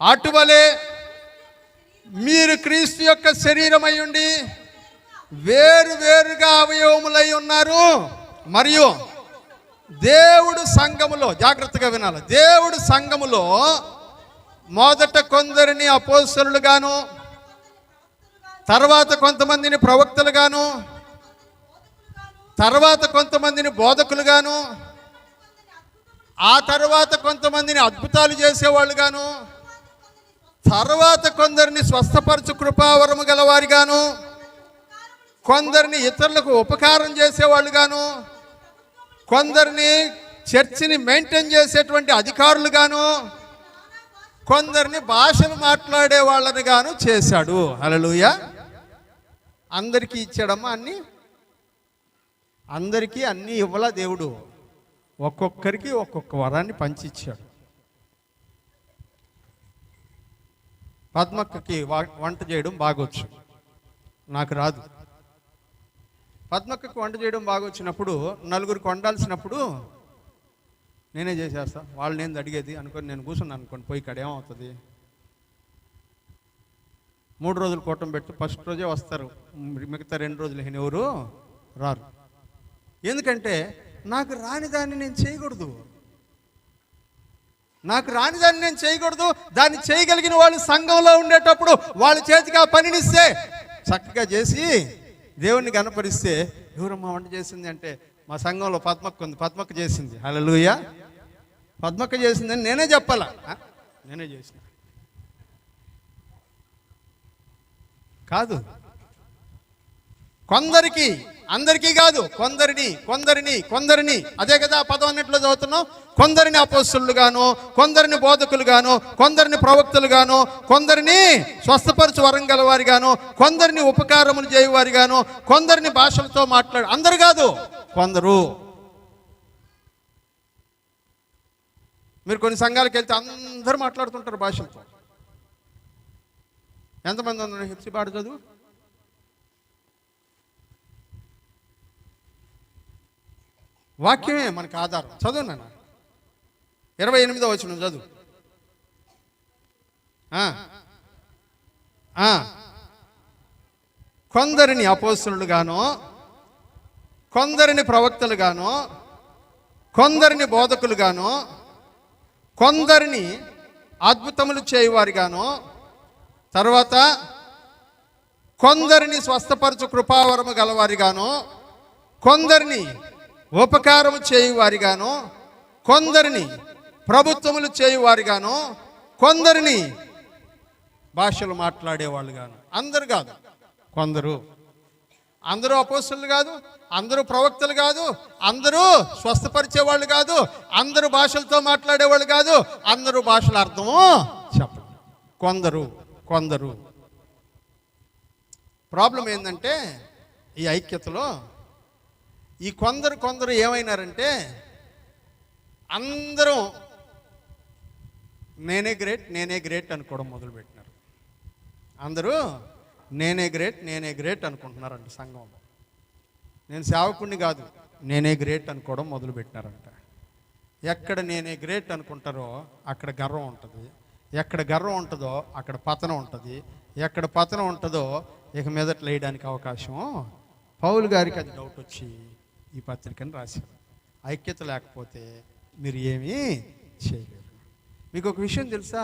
Speaker 1: అటువలే మీరు క్రీస్తు యొక్క శరీరమై ఉండి వేరు వేరుగా అవయవములై ఉన్నారు. మరియు దేవుడు సంఘములో, జాగ్రత్తగా వినాలి, దేవుడు సంఘములో మొదట కొందరిని అపోస్తలులుగాను, తర్వాత కొంతమందిని ప్రవక్తలుగాను, తర్వాత కొంతమందిని బోధకులుగాను, ఆ తర్వాత కొంతమందిని అద్భుతాలు చేసేవాళ్ళుగాను, తర్వాత కొందరిని స్వస్థపరచు కృపావరము గలవారిగాను, కొందరిని ఇతరులకు ఉపకారం చేసేవాళ్ళుగాను, కొందరిని చర్చిని మెయింటైన్ చేసేటువంటి అధికారులుగాను, కొందరిని భాషలు మాట్లాడే వాళ్ళని గాను చేశాడు. హల్లెలూయా. అందరికీ ఇచ్చాడమ్మా అన్నీ? అందరికీ అన్నీ ఇవ్వలా దేవుడు. ఒక్కొక్కరికి ఒక్కొక్క వరాన్ని పంచిచ్చాడు. పద్మక్కకి వంట చేయడం బాగొచ్చు, నాకు రాదు. పద్మక్కకి వంట చేయడం బాగొచ్చినప్పుడు నలుగురికి వండాల్సినప్పుడు నేనే చేసేస్తా, వాళ్ళు నేను అడిగేది అనుకొని నేను కూర్చున్నాను అనుకోండి, పోయి ఇక్కడ ఏమవుతుంది? 3 రోజులు కూటం పెట్టి ఫస్ట్ రోజే వస్తారు, మిగతా 2 రోజులు ఎవరు రారు. ఎందుకంటే నాకు రాని దాన్ని నేను చేయకూడదు. నాకు రాని దాన్ని నేను చేయకూడదు. దాన్ని చేయగలిగిన వాళ్ళు సంఘంలో ఉండేటప్పుడు వాళ్ళ చేతికి ఆ పనినిస్తే చక్కగా చేసి దేవుణ్ణి గణపరిస్తే, ఎవరమ్మా వంట చేసింది అంటే మా సంఘంలో పద్మక్క ఉంది, పద్మక్క చేసింది. హల్లెలూయా. పద్మక్క చేసిందని నేనే చెప్పాలా? నేనే చేసిన కాదు. కొందరికి, అందరికీ కాదు, కొందరిని కొందరిని కొందరిని, అదే కదా ఆ పదం అన్నింటిలో చదువుతున్నాం. కొందరిని అపోస్తలుగాను, కొందరిని బోధకులుగాను, కొందరిని ప్రవక్తలుగాను, కొందరిని స్వస్థపరచు వరం గలవారిగాను, కొందరిని ఉపకారములు చేయవారిగాను, కొందరిని భాషలతో మాట్లాడు. అందరు కాదు, కొందరు. మీరు కొన్ని సంఘాలకు వెళ్తే అందరూ మాట్లాడుతుంటారు భాషలతో. ఎంతమంది ఉన్నారు హిప్సీ పాడు చదువు? వాక్యమే మనకు ఆధారం. చదువు నాన్న. 28వ వచనం చదువు. కొందరిని అపోస్తలులుగాను, కొందరిని ప్రవక్తలుగాను, కొందరిని బోధకులుగాను, కొందరిని అద్భుతములు చేయువారిగాను, తర్వాత కొందరిని స్వస్థపరచు కృపావరము గలవారిగాను, కొందరిని ఉపకారము చేయువారిగాను, కొందరిని ప్రభుత్వములు చేయువారిగాను, కొందరిని భాషలు మాట్లాడేవాళ్ళుగాను. అందరు కాదు, కొందరు. అందరూ అపోస్తలులు కాదు, అందరూ ప్రవక్తలు కాదు, అందరూ స్వస్థపరిచేవాళ్ళు కాదు, అందరూ భాషలతో మాట్లాడేవాళ్ళు కాదు, అందరూ భాషల అర్థము చెప్పండి. కొందరు కొందరు. ప్రాబ్లం ఏంటంటే ఈ ఐక్యతలో ఈ కొందరు ఏమైనారంటే అందరూ నేనే గ్రేట్ అనుకోవడం మొదలుపెట్టినారు. అందరూ నేనే గ్రేట్ అనుకుంటున్నారంట సంఘంలో. నేను సేవకుడిని కాదు, నేనే గ్రేట్ అనుకోవడం మొదలుపెట్టినారంట. ఎక్కడ నేనే గ్రేట్ అనుకుంటారో అక్కడ గర్వం ఉంటుంది, ఎక్కడ గర్వం ఉంటుందో అక్కడ పతనం ఉంటుంది, ఎక్కడ పతనం ఉంటుందో ఇక మీదట వేయడానికి అవకాశం. పౌలు గారికి అది డౌట్ వచ్చి ఈ పత్రికను రాశారు. ఐక్యత లేకపోతే మీరు ఏమీ చేయలేరు. మీకు ఒక విషయం తెలుసా,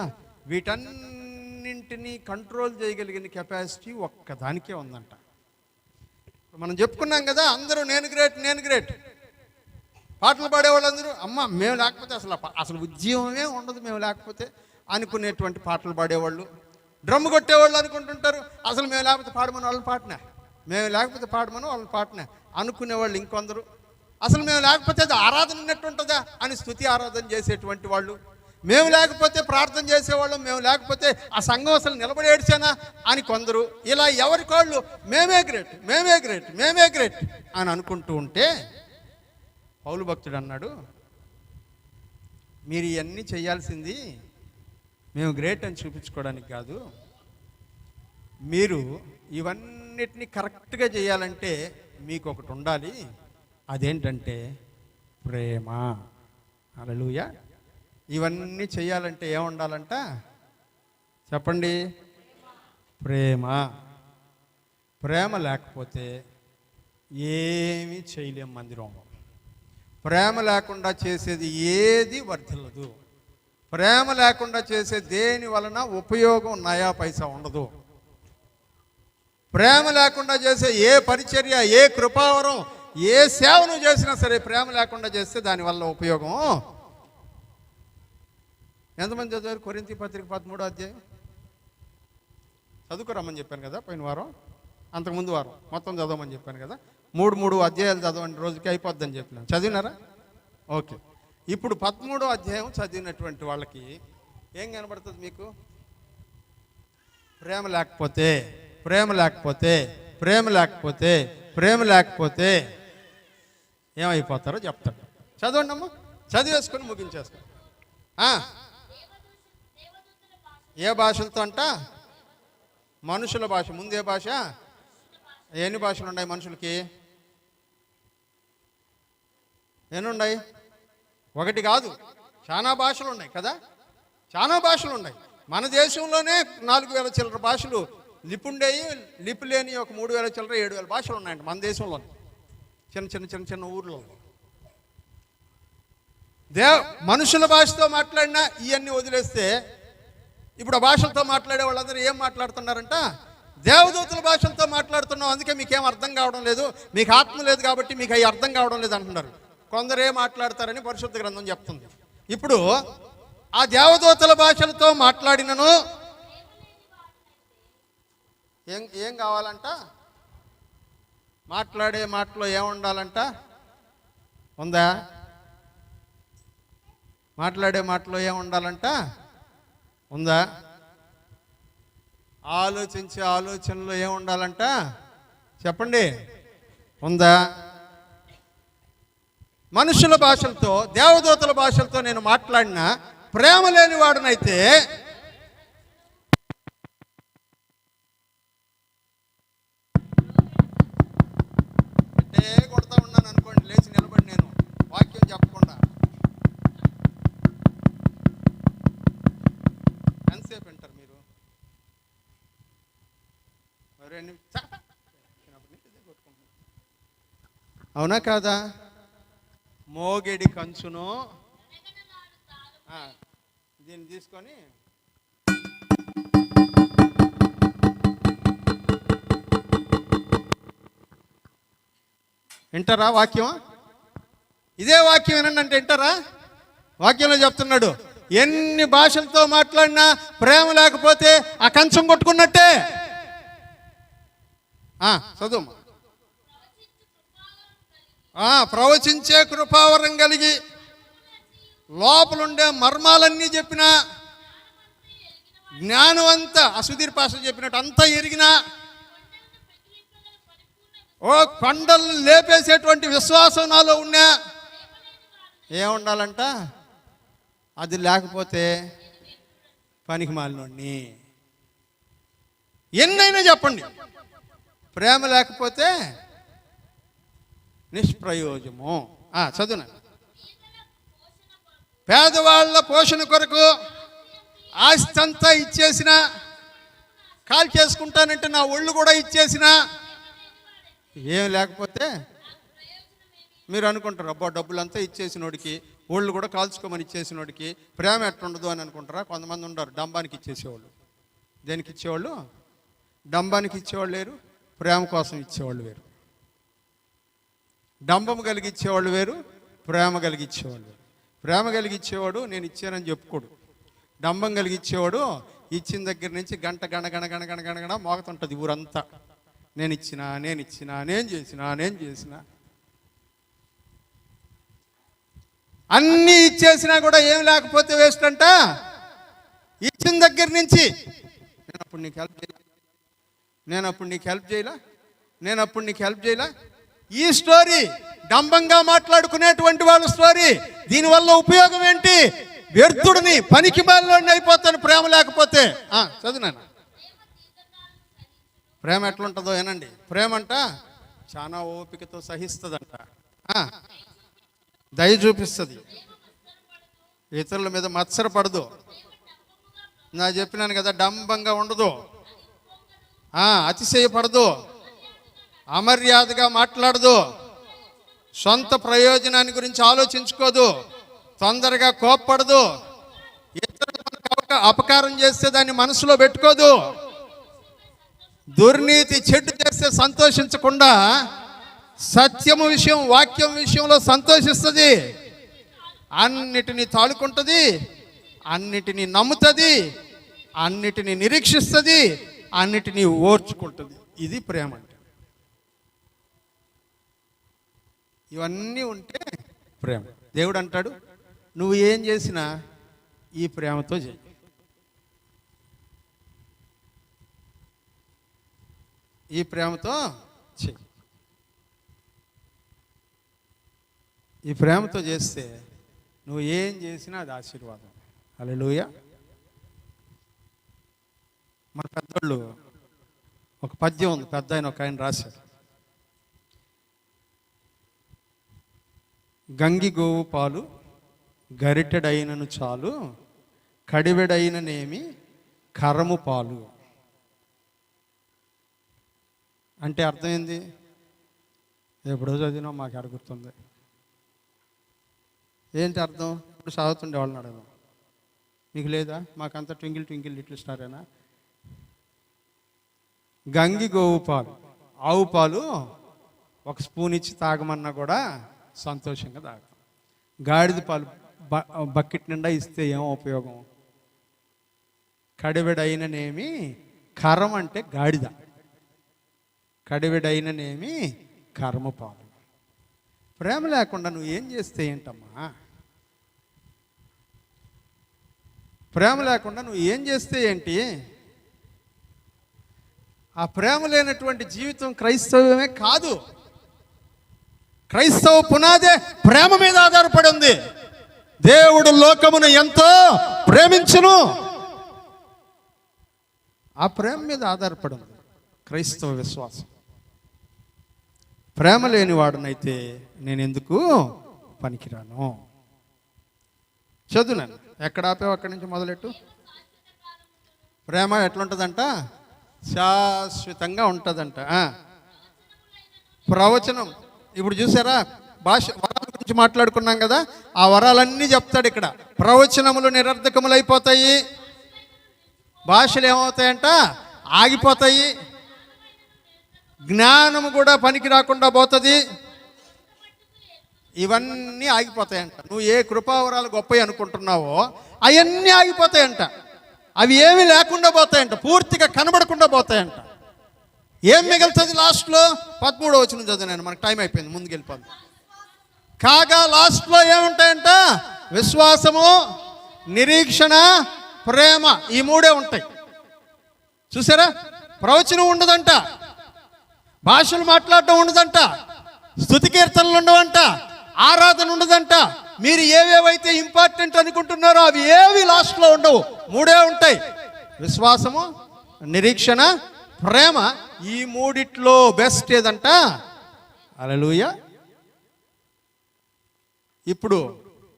Speaker 1: వీటన్నింటినీ కంట్రోల్ చేయగలిగిన కెపాసిటీ ఒక్కదానికే ఉందంట. మనం చెప్పుకున్నాం కదా, అందరూ నేను గ్రేట్. పాటలు పాడేవాళ్ళందరూ అమ్మ మేము లేకపోతే అసలు ఉద్యమమే ఉండదు మేము లేకపోతే అనుకునేటువంటి పాటలు పాడేవాళ్ళు. డ్రమ్ కొట్టేవాళ్ళు అనుకుంటుంటారు అసలు మేము లేకపోతే పాడమని వాళ్ళని పాటనే, మేము లేకపోతే పాడమని వాళ్ళని పాటనే అనుకునేవాళ్ళు. ఇంకొందరు అసలు మేము లేకపోతే అది ఆరాధన ఉన్నట్టుంటుందా అని స్తుతి ఆరాధన చేసేటువంటి వాళ్ళు. మేము లేకపోతే ప్రార్థన చేసేవాళ్ళం, మేము లేకపోతే ఆ సంఘం అసలు నిలబడి ఏడ్చానా అని కొందరు. ఇలా ఎవరికోళ్ళు మేమే గ్రేట్ అని అనుకుంటూ ఉంటే పౌలు భక్తుడు అన్నాడు, మీరు ఇవన్నీ చేయాల్సింది మేము గ్రేట్ అని చూపించుకోవడానికి కాదు, మీరు ఇవన్నిటిని కరెక్ట్గా చేయాలంటే మీకు ఒకటి ఉండాలి, అదేంటంటే ప్రేమ. హల్లెలూయా. ఇవన్నీ చేయాలంటే ఏముండాలంట చెప్పండి? ప్రేమ. ప్రేమ లేకపోతే ఏమీ చేయలేం మందిరంలో. ప్రేమ లేకుండా చేసేది ఏది వర్ధిల్లదు. ప్రేమ లేకుండా చేసే దేని వలన ఉపయోగం నయా పైసా ఉండదు. ప్రేమ లేకుండా చేసే ఏ పరిచర్య, ఏ కృపావరం, ఏ సేవను చేసినా సరే ప్రేమ లేకుండా చేస్తే దానివల్ల ఉపయోగం. ఎంతమంది చదివారు కొరింథీ పత్రిక 13వ అధ్యాయం? చదువుకోరమ్మని చెప్పాను కదా పోయిన వారం, అంతకుముందు వారం మొత్తం చదవమని చెప్పాను కదా. 3 అధ్యాయాలు చదవండి, రోజుకి అయిపోద్దని చెప్పినాను. చదివినారా? ఓకే. ఇప్పుడు 13వ అధ్యాయం చదివినటువంటి వాళ్ళకి ఏం కనబడుతుంది మీకు? ప్రేమ లేకపోతే ఏమైపోతారో చెప్తాడు. చదవండి అమ్మ, చదివేసుకొని ముగించేస్తాం. ఏ భాషలతో అంట? మనుషుల భాష. ముందే భాష. ఎన్ని భాషలు ఉన్నాయి మనుషులకి? ఎన్ని ఉన్నాయి? ఒకటి కాదు, చాలా భాషలు ఉన్నాయి కదా. చాలా భాషలు ఉన్నాయి. మన దేశంలోనే 4,000 చిల్లర భాషలు, లిపుండేవి లిపు లేని ఒక 3,000 చిల్లర 7,000 భాషలు ఉన్నాయంట మన దేశంలో, చిన్న ఊర్లో. మనుషుల భాషతో మాట్లాడినా ఇవన్నీ వదిలేస్తే ఇప్పుడు ఆ భాషలతో మాట్లాడే వాళ్ళందరూ ఏం మాట్లాడుతున్నారంట? దేవదూతల భాషలతో మాట్లాడుతున్నాం, అందుకే మీకేం అర్థం కావడం లేదు, మీకు ఆత్మ లేదు కాబట్టి మీకు అవి అర్థం కావడం లేదు అంటున్నారు. కొందరే మాట్లాడతారని పరిశుద్ధ గ్రంథం చెప్తుంది. ఇప్పుడు ఆ దేవదూతల భాషలతో మాట్లాడినను ఏం కావాలంట? మాట్లాడే మాటలో ఏముండాలంట? ఉందా? మాట్లాడే మాటలో ఏముండాలంట? ఉందా? ఆలోచించే ఆలోచనలో ఏముండాలంట? చెప్పండి, ఉందా? మనుషుల భాషలతో, దేవదూతల భాషలతో నేను మాట్లాడినా ప్రేమ లేని వాడినైతే కొడతా ఉన్నాను అనుకోండి, లేచి నిలబడి నేను వాక్యం చెప్పకుండా అవునా కాదా? మోగెడి కంచును దీన్ని తీసుకొని వింటారా వాక్యం? ఇదే వాక్యం వినండి అంటే వింటారా? వాక్యంలో చెప్తున్నాడు, ఎన్ని భాషలతో మాట్లాడినా ప్రేమ లేకపోతే ఆ కంచం కొట్టుకున్నట్టే. చదువు. ప్రవచించే కృపావరం కలిగి లోపలుండే మర్మాలన్నీ చెప్పిన, జ్ఞానం అంతా అసుధీర్ పాష చెప్పినట్టు అంతా ఎరిగిన, కొండలు లేపేసేటువంటి విశ్వాసం నాలో ఉన్నా, ఏముండాలంట? అది లేకపోతే పనికి మాలినోడిని. ఎన్నైనా చెప్పండి, ప్రేమ లేకపోతే నిష్ప్రయోజము. చదువున. పేదవాళ్ళ పోషణ కొరకు ఆస్తి అంతా ఇచ్చేసిన, కాల్ చేసుకుంటానంటే నా ఒళ్ళు కూడా ఇచ్చేసిన, ఏం లేకపోతే మీరు అనుకుంటారు, అబ్బా డబ్బులంతా ఇచ్చేసినోడికి, ఒళ్ళు కూడా కాల్చుకోమని ఇచ్చేసినోడికి ప్రేమ ఎట్లుండదు అని అనుకుంటారా? కొంతమంది ఉంటారు డంబానికి ఇచ్చేసేవాళ్ళు. దేనికి ఇచ్చేవాళ్ళు? డంబానికి ఇచ్చేవాళ్ళు లేరు, ప్రేమ కోసం ఇచ్చేవాళ్ళు వేరు. డంబం కలిగిచ్చేవాళ్ళు వేరు, ప్రేమ కలిగిచ్చేవాళ్ళు వేరు. ప్రేమ కలిగిచ్చేవాడు నేను ఇచ్చానని చెప్పుకోడు. డంబం కలిగిచ్చేవాడు ఇచ్చిన దగ్గర నుంచి గంట గణ గణ గణ గణ గణ గణ మోగుతుంటుంది ఊరంతా. నేను ఇచ్చినా, నేను ఇచ్చినా, నేను చేసినా, నేను చేసిన, అన్నీ ఇచ్చేసినా కూడా ఏం లేకపోతే వేస్ట్ అంట. ఇచ్చిన దగ్గర నుంచి నేను అప్పుడు నీకు హెల్ప్ చేయలే, నేను అప్పుడు నీకు హెల్ప్ చేయలే, నేను అప్పుడు నీకు హెల్ప్ చేయలే. ఈ స్టోరీ డంబంగా మాట్లాడుకునేటువంటి వాళ్ళ స్టోరీ. దీనివల్ల ఉపయోగం ఏంటి? వ్యర్థుడిని, పనికి మాలినోడిని అయిపోతాను ప్రేమ లేకపోతే. చదువునాను. ప్రేమ ఎట్లుంటుందో ఏనండి. ప్రేమ అంట చాలా ఓపికతో సహిస్తుందంట, దయ చూపిస్తుంది, ఇతరుల మీద మత్సరపడదు. నా చెప్పినాను కదా, డంబంగా ఉండదు, అతిశయపడదు, అమర్యాదగా మాట్లాడదు, సొంత ప్రయోజనాన్ని గురించి ఆలోచించుకోదు, తొందరగా కోప్పడదు, ఇతరులకు అపకారం చేస్తే దాన్ని మనసులో పెట్టుకోదు, దుర్నీతి చెడ్డు చేస్తే సంతోషించకుండా సత్యము విషయం, వాక్యం విషయంలో సంతోషిస్తుంది, అన్నిటినీ తాలుకుంటుంది, అన్నిటినీ నమ్ముతుంది, అన్నిటినీ నిరీక్షిస్తుంది, అన్నిటినీ ఓర్చుకుంటుంది. ఇది ప్రేమ అంటే. ఇవన్నీ ఉంటే ప్రేమ. దేవుడు అంటాడు, నువ్వు ఏం చేసినా ఈ ప్రేమతో చేయి. ఈ ప్రేమతో చెయ్యి. ఈ ప్రేమతో చేస్తే నువ్వు ఏం చేసినా అది ఆశీర్వాదం. హల్లెలూయా. మన పెద్దోళ్ళు ఒక పద్యం ఉంది, పెద్ద ఆయన ఒక ఆయన రాశారు. గంగి గోవు పాలు గరిటెడైనను చాలు, కడివెడైననేమి కరము పాలు. అంటే అర్థం ఏంది? ఎప్పుడో చదివినా మాకు అడుగుతుంది. ఏంటి అర్థం? ఇప్పుడు చదువుతుండే వాళ్ళని అడగదు. మీకు లేదా? మాకంతా ట్వింకిల్ ట్వింకిల్ లిటిల్ స్టారేనా? గంగి గోవు పాలు, ఆవు పాలు ఒక స్పూన్ ఇచ్చి తాగమన్నా కూడా సంతోషంగా తాగుతాం. గాడిద పాలు బకెట్ నిండా ఇస్తే ఏం ఉపయోగం? కడివెడైననేమి కరం అంటే గాడిద, కడివెడైననేమి కర్మ పాలు. ప్రేమ లేకుండా నువ్వు ఏం చేస్తే ఏంటమ్మా? ప్రేమ లేకుండా నువ్వు ఏం చేస్తే ఏంటి? ఆ ప్రేమ లేనటువంటి జీవితం క్రైస్తవమే కాదు. క్రైస్తవ పునాదే ప్రేమ మీద ఆధారపడి ఉంది. దేవుడు లోకమును ఎంతో ప్రేమించును, ఆ ప్రేమ మీద ఆధారపడి ఉంది క్రైస్తవ విశ్వాసం. ప్రేమ లేని వాడునైతే నేను ఎందుకు పనికిరాను. చదువునాను. ఎక్కడ ఆపావు అక్కడి నుంచి మొదలెట్టు. ప్రేమ ఎట్లుంటుందంట? శాశ్వతంగా ఉంటుందంట. ప్రవచనం ఇప్పుడు చూసారా, భాష వరాల గురించి మాట్లాడుకున్నాం కదా, ఆ వరాలన్నీ చెప్తాడు ఇక్కడ. ప్రవచనములు నిరర్ధకములైపోతాయి, భాషలు ఏమవుతాయంట, ఆగిపోతాయి, జ్ఞానము కూడా పనికి రాకుండా పోతుంది, ఇవన్నీ ఆగిపోతాయంట. నువ్వు ఏ కృపావరాలు గొప్పవి అనుకుంటున్నావో అవన్నీ ఆగిపోతాయంట. అవి ఏమీ లేకుండా పోతాయంట, పూర్తిగా కనబడకుండా పోతాయంట. ఏం మిగులుతుంది లాస్ట్లో? 13వ వచనం చదివాను, మనకు టైం అయిపోయింది, ముందుకు వెళ్ళిపోతుంది. కాగా లాస్ట్లో ఏముంటాయంట? విశ్వాసము, నిరీక్షణ, ప్రేమ, ఈ మూడే ఉంటాయి. చూసారా, ప్రవచనం ఉండదంట, భాషలు మాట్లాడటం ఉండదంట, స్తుతి కీర్తనలు ఉండవంట, ఆరాధన ఉండదంట. మీరు ఏవేవైతే ఇంపార్టెంట్ అనుకుంటున్నారో అవి ఏవి లాస్ట్లో ఉండవు, మూడే ఉంటాయి: విశ్వాసము, నిరీక్షణ, ప్రేమ. ఈ మూడిట్లో బెస్ట్ ఏదంట? హల్లెలూయా. ఇప్పుడు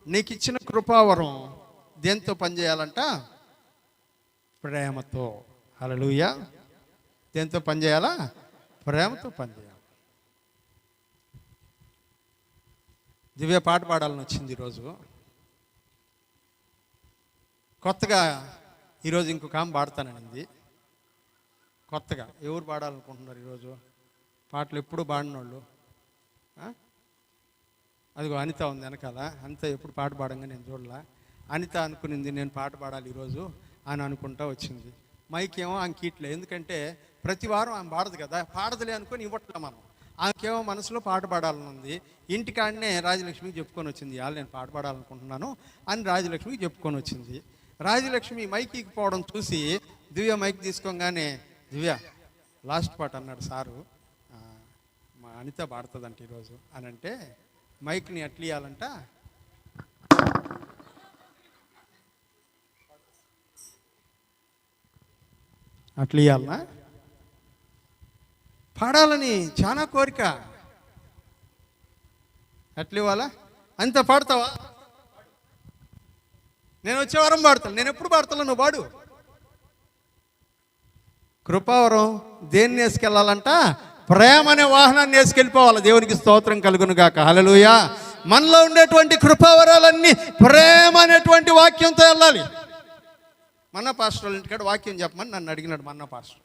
Speaker 1: నీకు ఇచ్చిన కృపావరం దేంతో పనిచేయాలంట? ప్రేమతో. హల్లెలూయా. దేంతో పనిచేయాలా? ప్రేమతో పనిచేయాలి. దివ్య పాట పాడాలని వచ్చింది ఈరోజు. కొత్తగా ఈరోజు ఇంకొక ఆమె పాడతానండి. కొత్తగా ఎవరు పాడాలనుకుంటున్నారు ఈరోజు? పాటలు ఎప్పుడు పాడిన వాళ్ళు? అదిగో అనిత ఉంది వెనకాల. అనిత ఎప్పుడు పాట పాడంగా నేను చూడలా. అనిత అనుకునింది నేను పాట పాడాలి ఈరోజు అని అనుకుంటా వచ్చింది. మైక్ ఏమో ఆమె కీట్లే, ఎందుకంటే ప్రతి వారం ఆమె పాడదు కదా, పాడదులే అనుకొని ఇవ్వట్లే మనం. ఆమెకేమో మనసులో పాట పాడాలని ఉంది. ఇంటికాడనే రాజలక్ష్మికి చెప్పుకొని వచ్చింది, ఇవాళ నేను పాట పాడాలనుకుంటున్నాను అని రాజలక్ష్మికి చెప్పుకొని వచ్చింది. రాజలక్ష్మి మైక్కి పోవడం చూసి దివ్య మైక్ తీసుకోగానే, దివ్య లాస్ట్ పాట అన్నాడు సారు, మా అనిత పాడుతుందంట ఈరోజు అని అంటే, మైక్ని ఎట్లా ఇవ్వాలంట, అట్లా ఇవ్వాలనా? పాడాలని చాలా కోరిక, అట్లా ఇవ్వాలా? అంత పాడతావా? నేను వచ్చే వారం పాడతాను. నేను ఎప్పుడు పాడతాను, నువ్వు పాడు. కృపావరం దేన్ని వేసుకెళ్ళాలంట? ప్రేమ అనే వాహనాన్ని వేసుకెళ్ళిపోవాలి. దేవునికి స్తోత్రం కలుగును గాక. హల్లెలూయా. మనలో ఉండేటువంటి కృపావరాలన్నీ ప్రేమ అనేటువంటి వాక్యంతో వెళ్ళాలి. మన్న పాస్టర్ వాళ్ళ ఇంటికాడ వాక్యం చెప్పమని నన్ను అడిగినాడు మన్న పాస్టర్.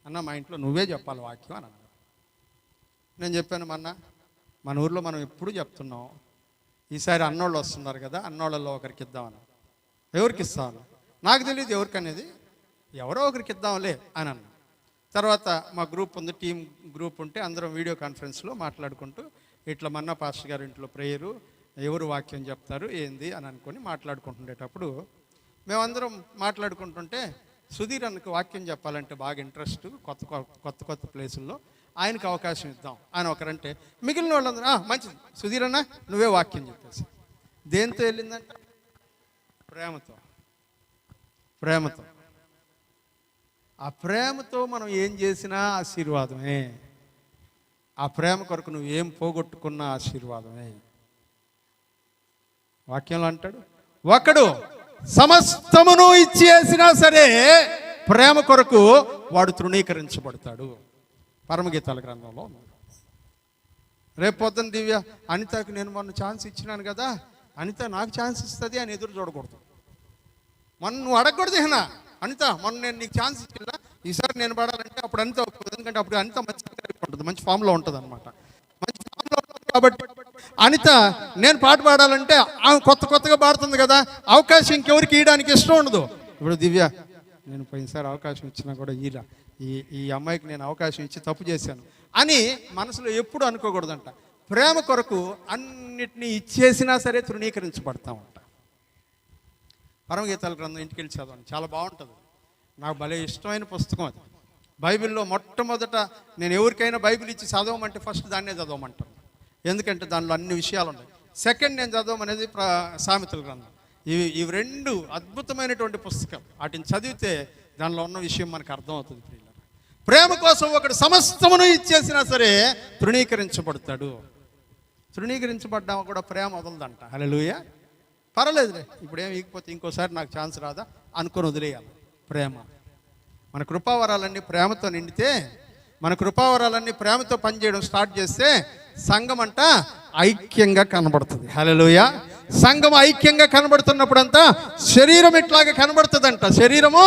Speaker 1: అన్న మా ఇంట్లో నువ్వే చెప్పాలి వాక్యం అని అన్నాడు. నేను చెప్పాను, మన ఊర్లో మనం ఎప్పుడు చెప్తున్నాం, ఈసారి అన్నోళ్ళు వస్తున్నారు కదా, అన్నోళ్ళలో ఒకరికి ఇద్దామని. ఎవరికి ఇస్తామని నాకు తెలియదు, ఎవరికనేది, ఎవరో ఒకరికి ఇద్దాంలే అని అన్నా. తర్వాత మా గ్రూప్ ఉంది, టీం గ్రూప్ ఉంటే అందరం వీడియో కాన్ఫరెన్స్లో మాట్లాడుకుంటూ ఇట్లా మన్నా పాస్టర్ గారి ఇంట్లో ప్రేయరు, ఎవరు వాక్యం చెప్తారు ఏంది అని అనుకొని మాట్లాడుకుంటుండేటప్పుడు మేమందరం మాట్లాడుకుంటుంటే, సుధీర్ అన్నకు వాక్యం చెప్పాలంటే బాగా ఇంట్రెస్ట్, కొత్త ప్లేసుల్లో ఆయనకు అవకాశం ఇద్దాం అని ఒకరంటే, మిగిలిన వాళ్ళందరూ మంచిది సుధీర్ అన్న నువ్వే వాక్యం చెప్పేసి. దేంతో వెళ్ళిందంట? ప్రేమతో. ప్రేమతో. ఆ ప్రేమతో మనం ఏం చేసినా ఆశీర్వాదమే. ఆ ప్రేమ కొరకు నువ్వు ఏం పోగొట్టుకున్నా ఆశీర్వాదమే. వాక్యంలో అంటాడు, ఒకడు సమస్తమును ఇచ్చేసినా సరే ప్రేమ కొరకు వాడు తృణీకరించబడతాడు. పరమగీతాల గ్రంథంలో రేపు పొద్దున్న దివ్య అనితకు నేను మొన్న ఛాన్స్ ఇచ్చినాను కదా, అనిత నాకు ఛాన్స్ ఇస్తుంది అని ఎదురు చూడకూడదు. మొన్న నువ్వు అడగకూడదు, అనిత మొన్న నేను నీకు ఛాన్స్ ఇచ్చినా ఈసారి నేను పడాలంటే అప్పుడు అనిత, ఎందుకంటే అప్పుడు అనిత మంచి ఫామ్లో ఉంటుంది అనమాట. మంచి ఫామ్లో ఉంటుంది కాబట్టి అనిత నేను పాట పాడాలంటే ఆమె కొత్తగా పాడుతుంది కదా, అవకాశం ఇంకెవరికి ఇవ్వడానికి ఇష్టం ఉండదు. ఇప్పుడు దివ్య నేను పోయినసారి అవకాశం ఇచ్చినా కూడా ఈ అమ్మాయికి నేను అవకాశం ఇచ్చి తప్పు చేశాను అని మనసులో ఎప్పుడు అనుకోకూడదంట. ప్రేమ కొరకు అన్నిటినీ ఇచ్చేసినా సరే తృణీకరించబడతామంట. పరమగీతాల గ్రంథం ఇంటికి వెళ్ళి చదవండి, చాలా బాగుంటుంది. నాకు భలే ఇష్టమైన పుస్తకం అది. బైబిల్లో మొట్టమొదట నేను ఎవరికైనా బైబిల్ ఇచ్చి చదవమంటే ఫస్ట్ దాన్నే చదవమంటాను, ఎందుకంటే దానిలో అన్ని విషయాలు ఉన్నాయి. సెకండ్ నేను చదవమనేది సామెతల గ్రంథం. ఇవి రెండు అద్భుతమైనటువంటి పుస్తకం. వాటిని చదివితే దానిలో ఉన్న విషయం మనకు అర్థమవుతుంది. ప్రేమ కోసం ఒకడు సమస్తమును ఇచ్చేసినా సరే తృణీకరించబడతాడు. తృణీకరించబడ్డా కూడా ప్రేమ వదలదంట. హల్లెలూయా. పర్వాలేదులే, ఇప్పుడేం ఇకపోతే ఇంకోసారి నాకు ఛాన్స్ రాదా అనుకొని వదిలేయాలి. ప్రేమ మన కృపావరాలన్నీ ప్రేమతో నిండితే, మన కృపావరాలన్నీ ప్రేమతో పనిచేయడం స్టార్ట్ చేస్తే సంఘం అంట ఐక్యంగా కనబడుతుంది. హల్లెలూయా. సంఘం ఐక్యంగా కనబడుతున్నప్పుడంతా శరీరం ఇట్లాగా కనబడుతుందంట. శరీరము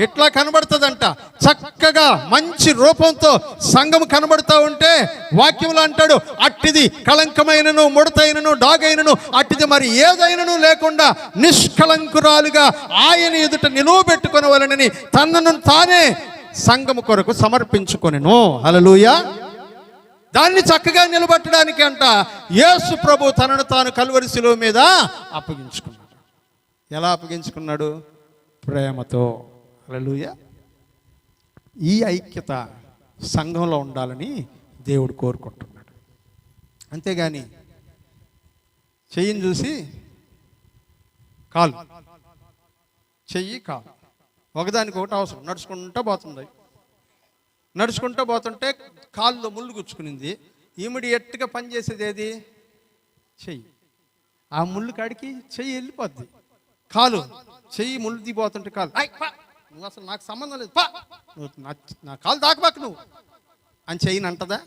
Speaker 1: ఇట్లా కనబడుతుందంట. చక్కగా మంచి రూపంతో సంఘం కనబడుతూ ఉంటే వాక్యంలో అంటాడు, అట్టిది కళంకమైనను ముడతైనను డాగైనను అట్టిది మరి ఏదైనను లేకుండా నిష్కళంకురాలుగా ఆయన ఎదుట నిలువబెట్టుకొనవలెనని తనను తానే సంఘము కొరకు సమర్పించుకొనెను. హల్లెలూయా. దాన్ని చక్కగా నిలబెట్టడానికి అంట యేసు ప్రభు తనను తాను కల్వరి శిలువ మీద అప్పగించుకున్నాడు. ఎలా అప్పగించుకున్నాడు? ప్రేమతో. హల్లెలూయా. ఈ ఐక్యత సంఘంలో ఉండాలని దేవుడు కోరుకుంటున్నాడు. అంతేగాని చెయ్యిని చూసి కాలు, చెయ్యి కాలు ఒకదానికి ఒకటి అవసరం. నడుచుకుంటూ పోతుంటే కాళ్ళలో ముళ్ళు గుచ్చుకునింది. ఇమిడియట్గా పనిచేసేది ఏది? చెయ్యి. ఆ ముళ్ళు కాడికి చెయ్యి వెళ్ళిపోద్ది. కాలు, చెయ్యి ముళ్ళు దిగిపోతుంటే కాలు, నువ్వు అసలు నాకు సంబంధం లేదు, నువ్వు నా కాలు దాకబాకు నువ్వు అని చెయ్యిని అంటదా?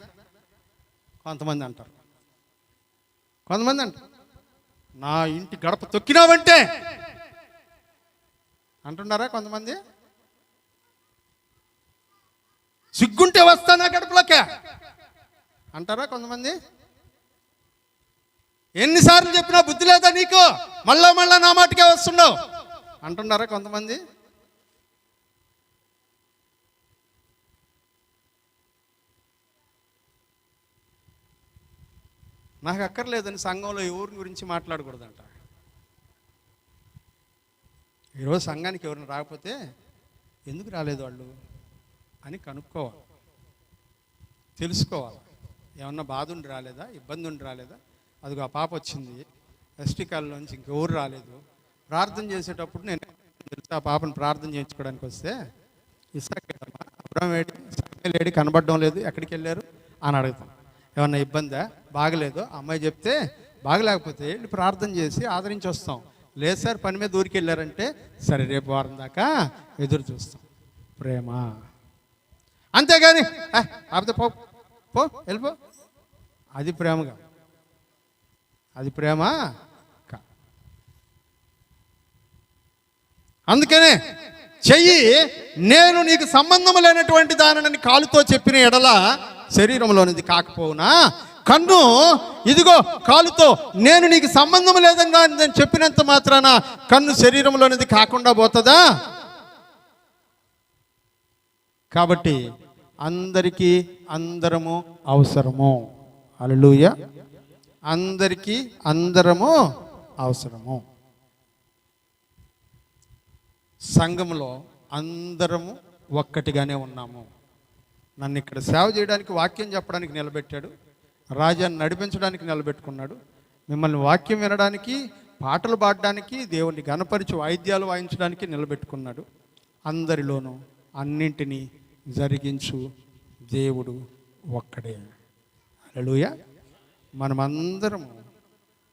Speaker 1: కొంతమంది అంటారు. నా ఇంటి గడప తొక్కినావంటే అంటున్నారా కొంతమంది? సిగ్గుంటే వస్తానా గడపలోకే అంటారా కొంతమంది? ఎన్నిసార్లు చెప్పినా బుద్ధి లేదా నీకు, మళ్ళా నా మాటకే వస్తున్నావు అంటున్నారా కొంతమంది? నాకు అక్కర్లేదని సంఘంలో ఎవరి గురించి మాట్లాడకూడదంట. ఈరోజు సంఘానికి ఎవరిని రాకపోతే ఎందుకు రాలేదు వాళ్ళు అని కనుక్కోవాలి, తెలుసుకోవాలి. ఏమన్నా బాధ ఉండి రాలేదా, ఇబ్బంది ఉండి రాలేదా? అదిగో ఆ పాప వచ్చింది ఎస్టీ కాలనీలోంచి, ఇంకెవరు రాలేదు. ప్రార్థన చేసేటప్పుడు నేను తెలుసు ఆ పాపను ప్రార్థన చేయించుకోవడానికి వస్తే లేడీ కనబడడం లేదు, ఎక్కడికి వెళ్ళారు అని అడుగుతాం. ఏమన్నా ఇబ్బందా, బాగలేదు అమ్మాయి చెప్తే, బాగలేకపోతే వెళ్ళి ప్రార్థన చేసి ఆదరించి వస్తాం. లేదు సార్ పని మీద ఊరికి వెళ్ళారంటే సరే రేపు వారం దాకా ఎదురు చూస్తాం. ప్రేమ. అంతేగాని కాకపోతే పో పో వెళ్ళిపో, అది ప్రేమగా, అది ప్రేమ కా. అందుకనే చెయ్యి నేను నీకు సంబంధం లేనటువంటి దానిని కాలుతో చెప్పిన ఎడల శరీరంలోనిది కాకపోవునా, కన్ను ఇదిగో కాలుతో నేను నీకు సంబంధం లేదంగా నేను చెప్పినంత మాత్రాన కన్ను శరీరంలోనిది కాకుండా పోతుందా? కాబట్టి అందరికీ అందరము అవసరము. హల్లెలూయా. అందరికీ అందరము అవసరము. సంఘంలో అందరము ఒక్కటిగానే ఉన్నాము. నన్ను ఇక్కడ సేవ చేయడానికి, వాక్యం చెప్పడానికి నిలబెట్టాడు. రాజాన్ని నడిపించడానికి నిలబెట్టుకున్నాడు. మిమ్మల్ని వాక్యం వినడానికి, పాటలు పాడడానికి, దేవుని గణపరిచి వాయిద్యాలు వాయించడానికి నిలబెట్టుకున్నాడు. అందరిలోనూ అన్నింటినీ జరిగించు దేవుడు ఒక్కడే. హల్లెలూయా. మనమందరము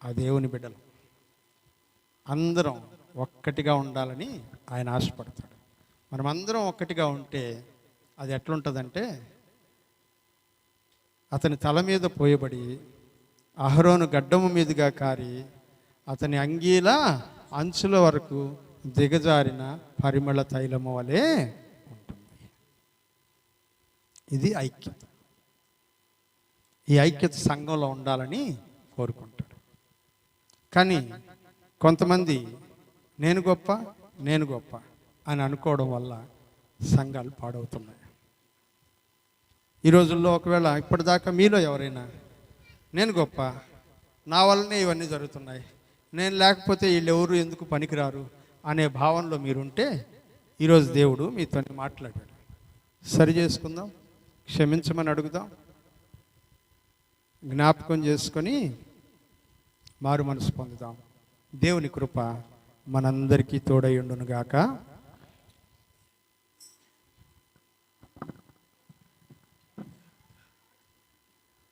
Speaker 1: ఆ దేవుని బిడ్డలు, అందరం ఒక్కటిగా ఉండాలని ఆయన ఆశపడతాడు. మనమందరం ఒక్కటిగా ఉంటే అది ఎట్లుంటుందంటే, అతని తల మీద పోయబడి అహరోను గడ్డము మీదుగా కారి అతని అంగీల అంచుల వరకు దిగజారిన పరిమళ తైలము వలె ఉంటుంది. ఇది ఐక్యత. ఈ ఐక్యత సంఘంలో ఉండాలని కోరుకుంటాడు. కానీ కొంతమంది నేను గొప్ప అని అనుకోవడం వల్ల సంఘాలు పాడవుతున్నాయి. ఈ రోజుల్లో ఒకవేళ ఇప్పటిదాకా మీలో ఎవరైనా నేను గొప్ప, నా వల్లనే ఇవన్నీ జరుగుతున్నాయి, నేను లేకపోతే వీళ్ళెవరు ఎందుకు పనికిరారు అనే భావనలో మీరుంటే ఈరోజు దేవుడు మీతో మాట్లాడాడు. సరి చేసుకుందాం, క్షమించమని అడుగుదాం, జ్ఞాపకం చేసుకొని మారు మనసు పొందుదాం. దేవుని కృప మనందరికీ తోడై ఉండును గాక.